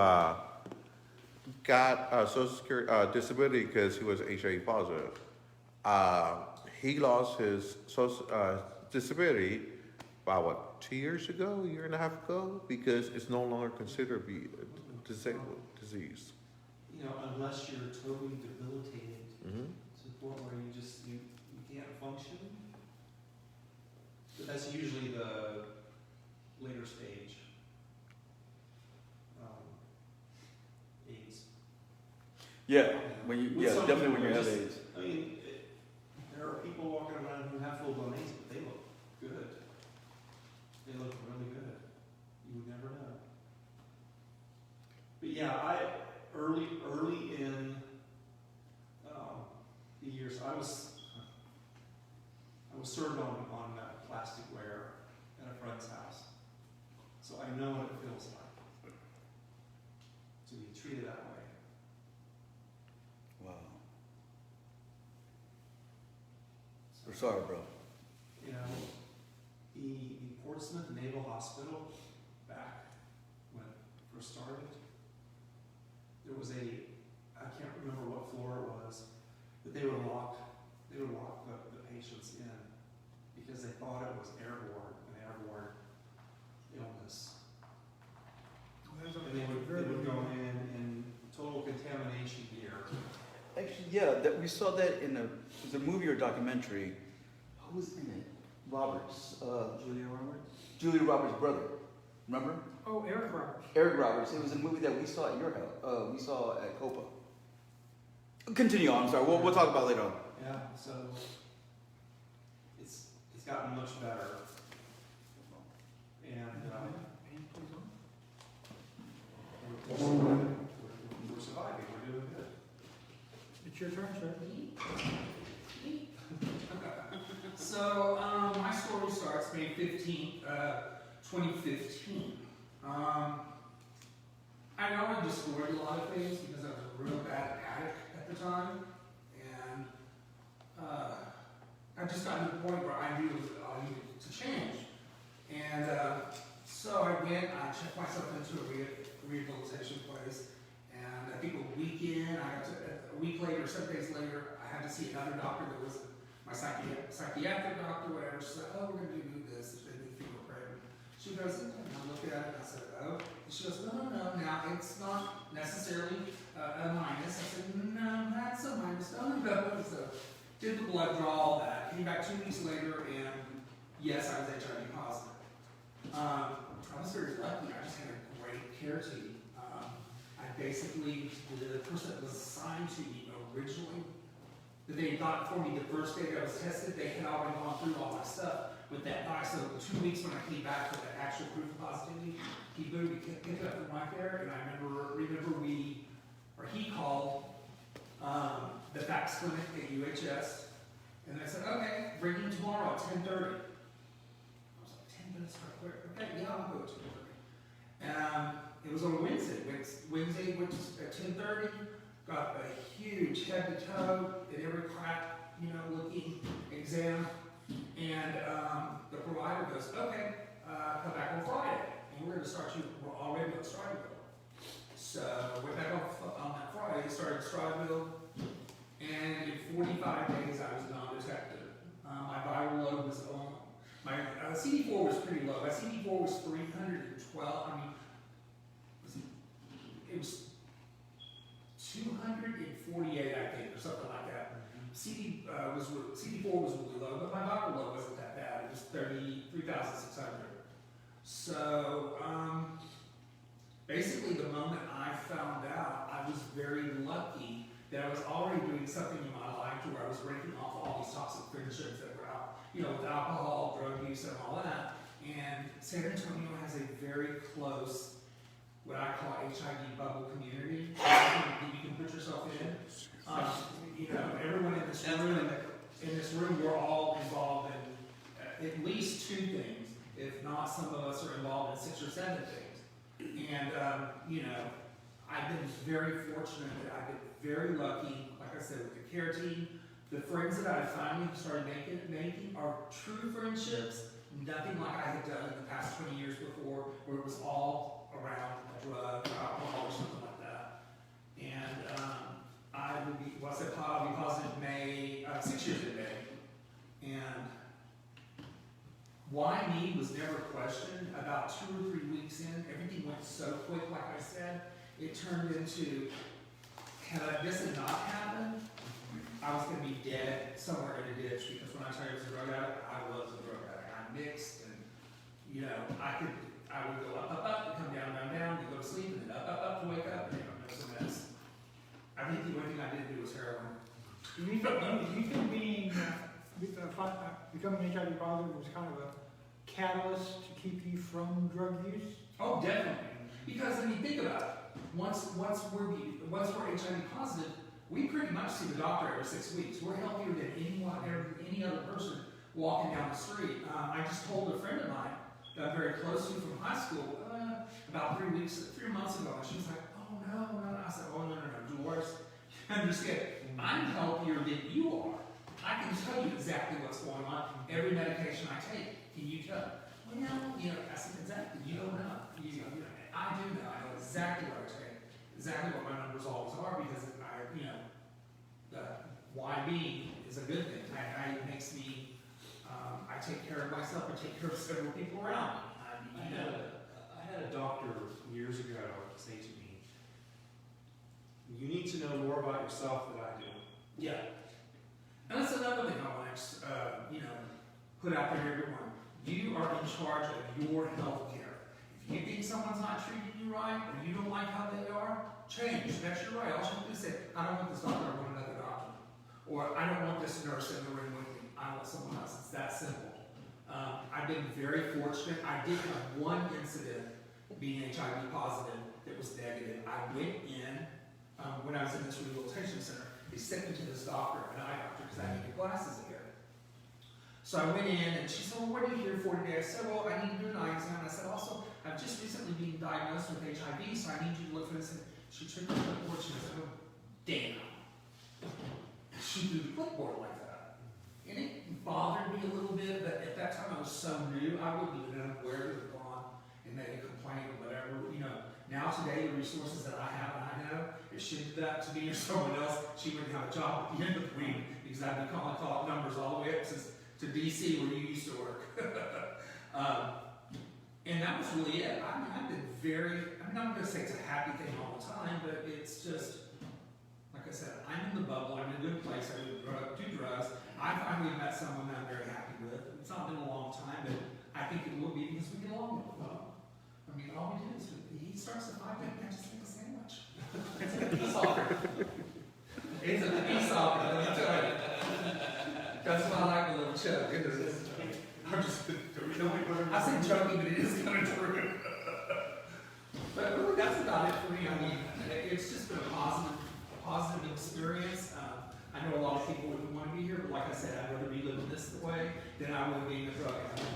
got a Social Security disability because he was HIV positive. He lost his disability about 2 years ago, a year and a half ago, because it's no longer considered to be a disabled disease. Unless you're totally debilitated Mm-hmm. to the point where you can't function. But that's usually the later stage. AIDS. yeah, when you, With some definitely when people, you have just- AIDS. There are people walking around who have full-blown AIDS, but they look good. They look really good. You would never know. But yeah, early in the years, I was served on plasticware at a friend's house, so I know what it feels like to be We're sorry, bro. You know, the Portsmouth Naval Hospital, back when it first started, there was I can't remember what floor it was, but they would lock the patients in because they thought it was an airborne illness. And they would go in total contamination gear. Actually, yeah, that we saw that in was a movie or documentary. Who was in it? Roberts. Julia Roberts? Julia Roberts' brother. Remember? Oh, Eric Roberts. Eric Roberts. It was a movie that we saw at your house. We saw at Copa. Continue on. I'm sorry. We'll talk about it later on. Yeah, so it's gotten much better. And we're surviving. We're doing good. It's your turn, sir. So, my story starts May 15th, 2015. I know I destroyed a lot of things because I was a real bad addict at the time. And I just got to the point where I knew I needed to change. And so I went, I checked myself into a rehabilitation place. And I think a week later, 7 days later, I had to see another doctor that was my psychiatric doctor, whatever. She said, oh, we're going to do this. If they need fingerprint. She goes, and I looked at it and I said, oh. And she goes, no, now it's not necessarily a minus. I said, no, that's a minus. No. So did the blood draw, all that. Came back 2 weeks later, and yes, I was HIV positive. I was very lucky. I just had a great care team. I basically, the person that was assigned to me originally, that they thought for me the first day that I was tested, they had already gone through all my stuff with that guy. So 2 weeks when I came back for the actual proof of positivity, he picked it up from my care, and I remember he called the fax clinic at UHS, and I said, okay, bring him tomorrow at 10:30. I was like, 10 minutes right quick. Okay, yeah, I'll go at 10:30. It was on a Wednesday. Wednesday went at 10:30. Got a huge head to toe in every crack, looking exam. And the provider goes, okay, come back on Friday. And we're going to start you, we're already on Strideville. So went back on that Friday, started Strideville. And in 45 days, I was non-detected. My viral load was on. My CD4 was pretty low. My CD4 was 312. It was 248, I think, or something like that. CD4 was really low, but my viral load wasn't that bad. It was 33,600. So basically, the moment I found out, I was very lucky that I was already doing something in my life to where I was breaking off all these toxic friendships that were out, with alcohol, drug use, and all that. And San Antonio has a very close, what I call HIV bubble community. You can put yourself in. Everyone in this room, we're all involved in at least 2 things. If not, some of us are involved in 6 or 7 things. And I've been very fortunate. I've been very lucky. Like I said, with the care team, the friends that I finally started making are true friendships. Nothing like I had done in the past 20 years before, where it was all around drug or alcohol or something like that. And I'll be positive in May, 6 years in May. And why me was never questioned. About 2 or 3 weeks in, everything went so quick, like I said, it turned into, had this had not happened, I was going to be dead somewhere in a ditch, because when I tell you I was a drug addict, I was a drug addict. I mixed, and I would go up, and come down, and go to sleep, and then up, to wake up, and it was a mess. I think the only thing I didn't do was heroin. Do you think becoming HIV positive was kind of a catalyst to keep you from drug use? Oh, definitely. Because think about it. Once we're HIV positive, we pretty much see the doctor every 6 weeks. We're healthier than any other person walking down the street. I just told a friend of mine that I'm very close to from high school about 3 months ago, and she was like, "Oh no!" I said, "Oh no, Dolores, you understand? I'm healthier than you are. I can tell you exactly what's going on. Every medication I take, can you tell? Well, you know, I said, exactly, you don't know. I do know. I know exactly what I take, exactly what my numbers always are, because the why me is a good thing. It makes me, I take care of myself, I take care of several people around me. I had a doctor years ago say to me, you need to know more about yourself than I do. Yeah. And that's another thing I want to, put out there to everyone. You are in charge of your health care. If you think someone's not treating you right, or you don't like how they are, change. That's your right. All you have to do is say, I don't want this doctor, I want another doctor. Or I don't want this nurse in the room with me, I want someone else. It's that simple. I've been very fortunate. I did have one incident being HIV positive that was negative. I went in, when I was in this rehabilitation center, they sent me to this doctor, an eye doctor, because I needed glasses again. So I went in, and she said, well, what are you here for today? I said, well, I need to do an eye exam. I said, also, I've just recently been diagnosed with HIV, so I need you to look for this. And she took the clipboard, she said, oh, damn. She threw the clipboard like that. And it bothered me a little bit, but at that time I was so new, I wouldn't even know where to have gone and made a complaint or whatever. Now today, the resources that I have and I know, if she did that to me or someone else, she wouldn't have a job at the end of the week, because I'd be calling numbers all the way up to DC where you used to work. And that was really it. I've been I'm not going to say it's a happy thing all the time, but it's just, like I said, I'm in the bubble, I'm in a good place, I do drugs. I finally met someone that I'm very happy with. It's not been a long time, but I think it will be because we get along well. I mean, all we do is he starts to fight, and I just make a sandwich. It's a peace offering. It's a peace offering, let me tell you. That's why I like the little chug. I'm just, I say joking, but it is kind of true. But really, that's about it for me. I mean, it's just been a positive experience. I know a lot of people wouldn't want to be here, but like I said, I'd rather be living this way than I would be in a drug addict.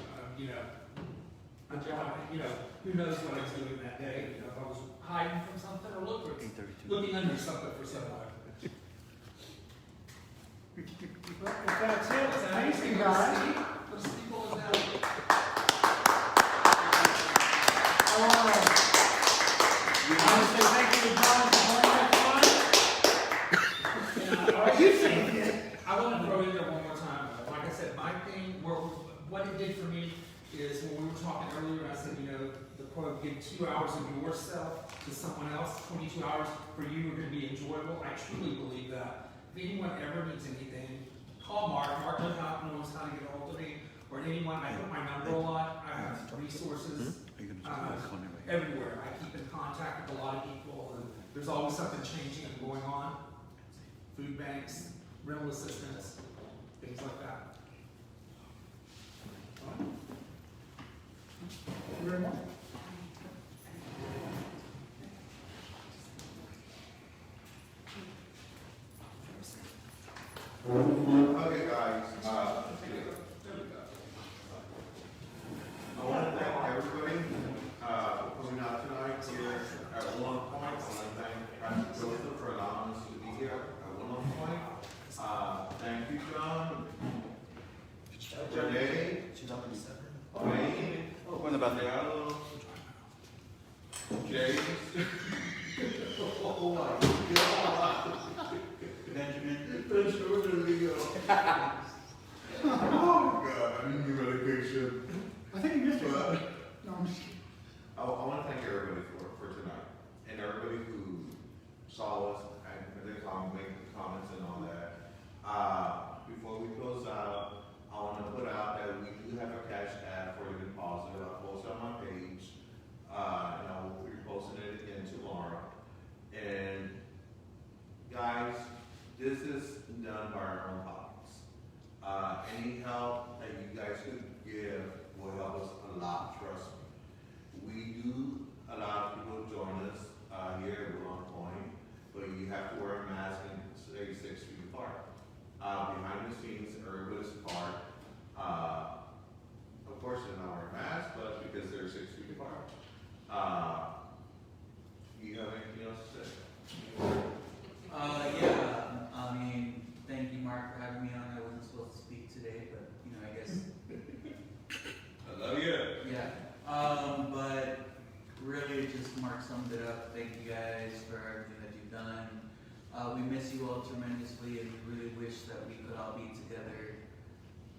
Who knows what I was doing that day? If I was hiding from something or looking under something for somebody. Well, if that's it, thank you guys. Let's see what was down. I want to say thank you to John for joining us tonight. Are you saying it? I want to throw in there one more time. Like I said, my thing, what it did for me is when we were talking earlier, I said, the quote, give 2 hours of yourself to someone else, 22 hours for you are going to be enjoyable. I truly believe that. If anyone ever needs anything, call Mark. Mark knows how to get a hold of me. Or anyone, I put my number a lot. I have resources everywhere. I keep in contact with a lot of people, and there's always something changing and going on. Food banks, rental assistance, things like that. Thank you very much. Okay, guys, I want to thank everybody for coming out tonight here at One Point. I want to thank Pastor Joseph for allowing us to be here at One Point. Thank you, John. Janae. Wayne. What about that? Diallo. James. Oh my God. Benjamin. Oh God, I didn't give medication. I think you missed it. No, I'm just kidding. I want to thank everybody for tonight, and everybody who saw us and made comments and all that. Before we close out, I want to put out that we do have a cash app for the deposit. I'll post it on my page, and I will be posting it again tomorrow. And guys, this is done by our own pockets. Any help that you guys could give will help us a lot, trust me. We do allow people to join us here at One Point, but you have to wear a mask and stay 6 feet apart. Behind the scenes, everybody's apart. Of course, they're not wearing masks, but because they're 6 feet apart. You have anything else to say? Yeah, I mean, thank you, Mark, for having me on. I wasn't We miss you all tremendously, and we really wish that we could all be together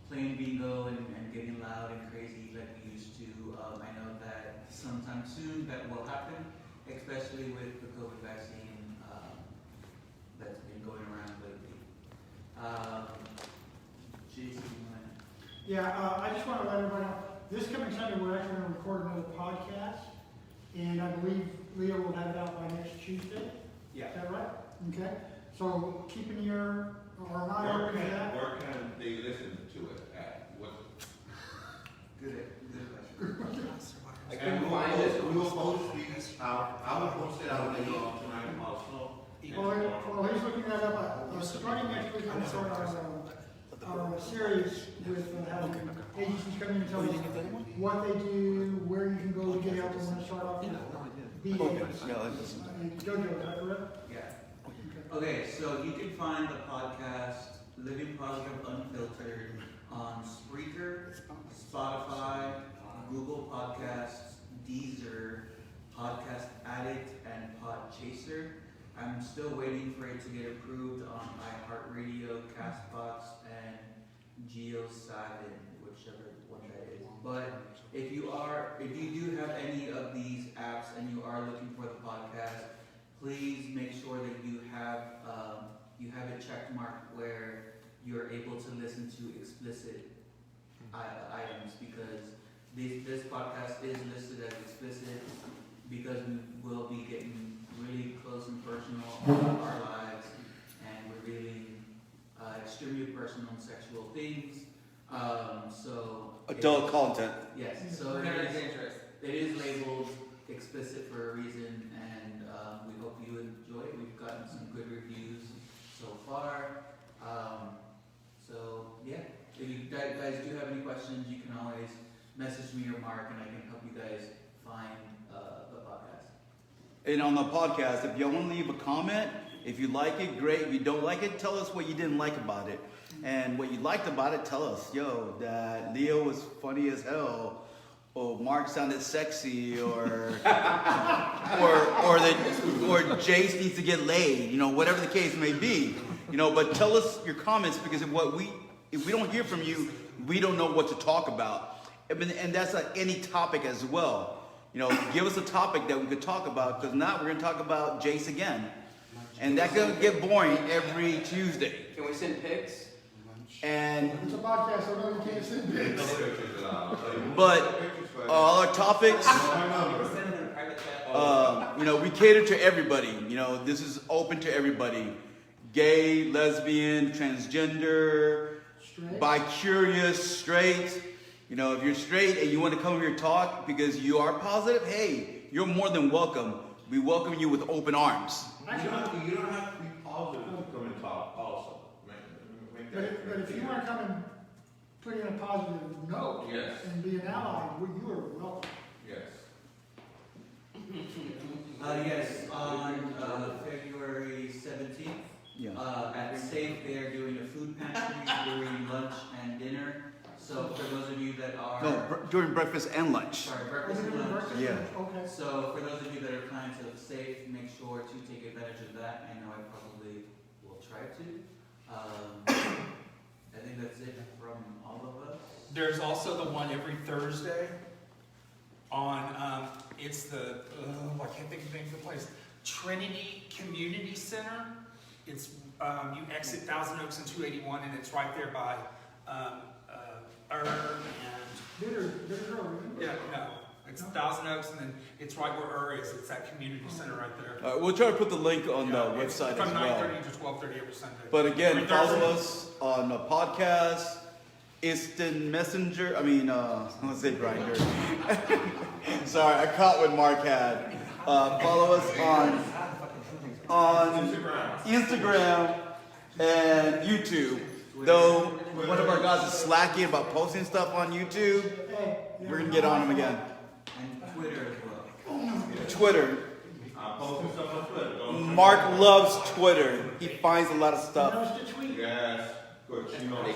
playing bingo and getting loud and crazy like we used to. I know that sometime soon that will happen, especially with the COVID vaccine that's been going around lately. Jason, you want to? Yeah, I just want to let everybody know, this coming Sunday, we're actually going to record another podcast, and I believe Leo will have it out by next Tuesday. Yeah. Is that right? Okay. So keep an ear or an eye open to that. Where can they listen to it at? What? Good question. I couldn't find it. We will post these out. I will post it out later on tonight also. Well, he's looking that up. Starting next week, I'm going to start our series with having agencies come in and tell us what they do, where you can go to get help. We're going to start off with BAs. Jojo, is that correct? Yeah. Okay, so you can find the podcast Living Positive Unfiltered on Spreaker, Spotify, Google Podcasts, Deezer, Podcast Addict, and Podchaser. I'm still waiting for it to get approved on iHeartRadio, Castbox, and Geo7, whichever one that is. But if you do have any of these apps and you are looking for the podcast, please make sure that you have it check marked where you're able to listen to explicit items, because this podcast is listed as explicit because we will be getting really close and personal about our lives, and we're revealing extremely personal and sexual things. Adult content. Yes, so it is labeled explicit for a reason, and we hope you enjoy it. We've gotten some good reviews so far. So yeah, if you guys do have any questions, you can always message me or Mark, and I can help you guys find the podcast. And on the podcast, if you want to leave a comment, if you like it, great. If you don't like it, tell us what you didn't like about it. And what you liked about it, tell us, yo, that Leo was funny as hell, or Mark sounded sexy, or or Jace needs to get laid, you know, whatever the case may be. You know, but tell us your comments, because if we don't hear from you, we don't know what to talk about. And that's any topic as well. You know, give us a topic that we could talk about, because now we're going to talk about Jace again. And that's going to get boring every Tuesday. Can we send pics? And It's a podcast, so no, you can't send pics. but all our topics, you know, we cater to everybody. You know, this is open to everybody. Gay, lesbian, transgender, Straight. bi-curious, straight. You know, if you're straight and you want to come here and talk because you are positive, hey, you're more than welcome. We welcome you with open arms. You don't have to be positive to come and talk also. Make that But if you want to come and put in a positive note Yes. and be an ally, you are welcome. Yes. Yes, on February 17th, at SAFE, they are doing a food pantry during lunch and dinner. So for those of you that are... No, during breakfast and lunch. Sorry, breakfast and lunch. Yeah. Okay. So for those of you that are planning to SAFE, make sure to take advantage of that. I know I probably will try to. I think that's it from all of us. There's also the one every Thursday on, it's the, I can't think of the name of the place, Trinity Community Center. It's, you exit Thousand Oaks and 281, and it's right there by Urn and, Bitter girl, yeah, no, it's Thousand Oaks, and then it's right where Ur is. It's that community center right there. We'll try to put the link on the It's website from as well. 9:30 to 12:30 every Sunday. But again, Every follow Thursday. us on the podcast, Instant Messenger. Let's say Grindr. Sorry, I caught what Mark had. Follow us on Instagram and YouTube. Though one of our guys is slacking about posting stuff on YouTube, we're gonna get on him again. And Twitter as well. Twitter. I'm posting stuff on Twitter. Don't Mark loves Twitter. He finds a lot of He stuff. knows to tweet. Yes. Good. She knows.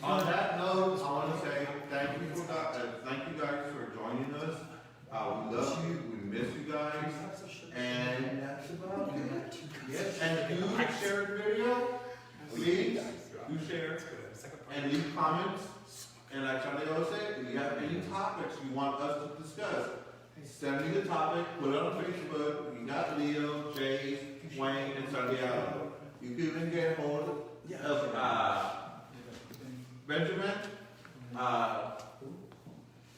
On that note, I want to say thank you guys for joining us. We love you. We miss you guys. And And do share the video, please, do share, and leave comments. And like Charlie always said, if you have any topics you want us to discuss, send me the topic, put it on Facebook. You got Leo, Jay, Wayne, and Santiago. You can even get hold of Benjamin,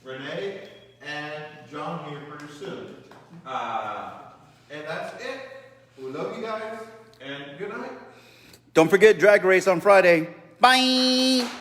Renee, and John here pretty soon. And that's it. We love you guys, and good night. Don't forget Drag Race on Friday. Bye!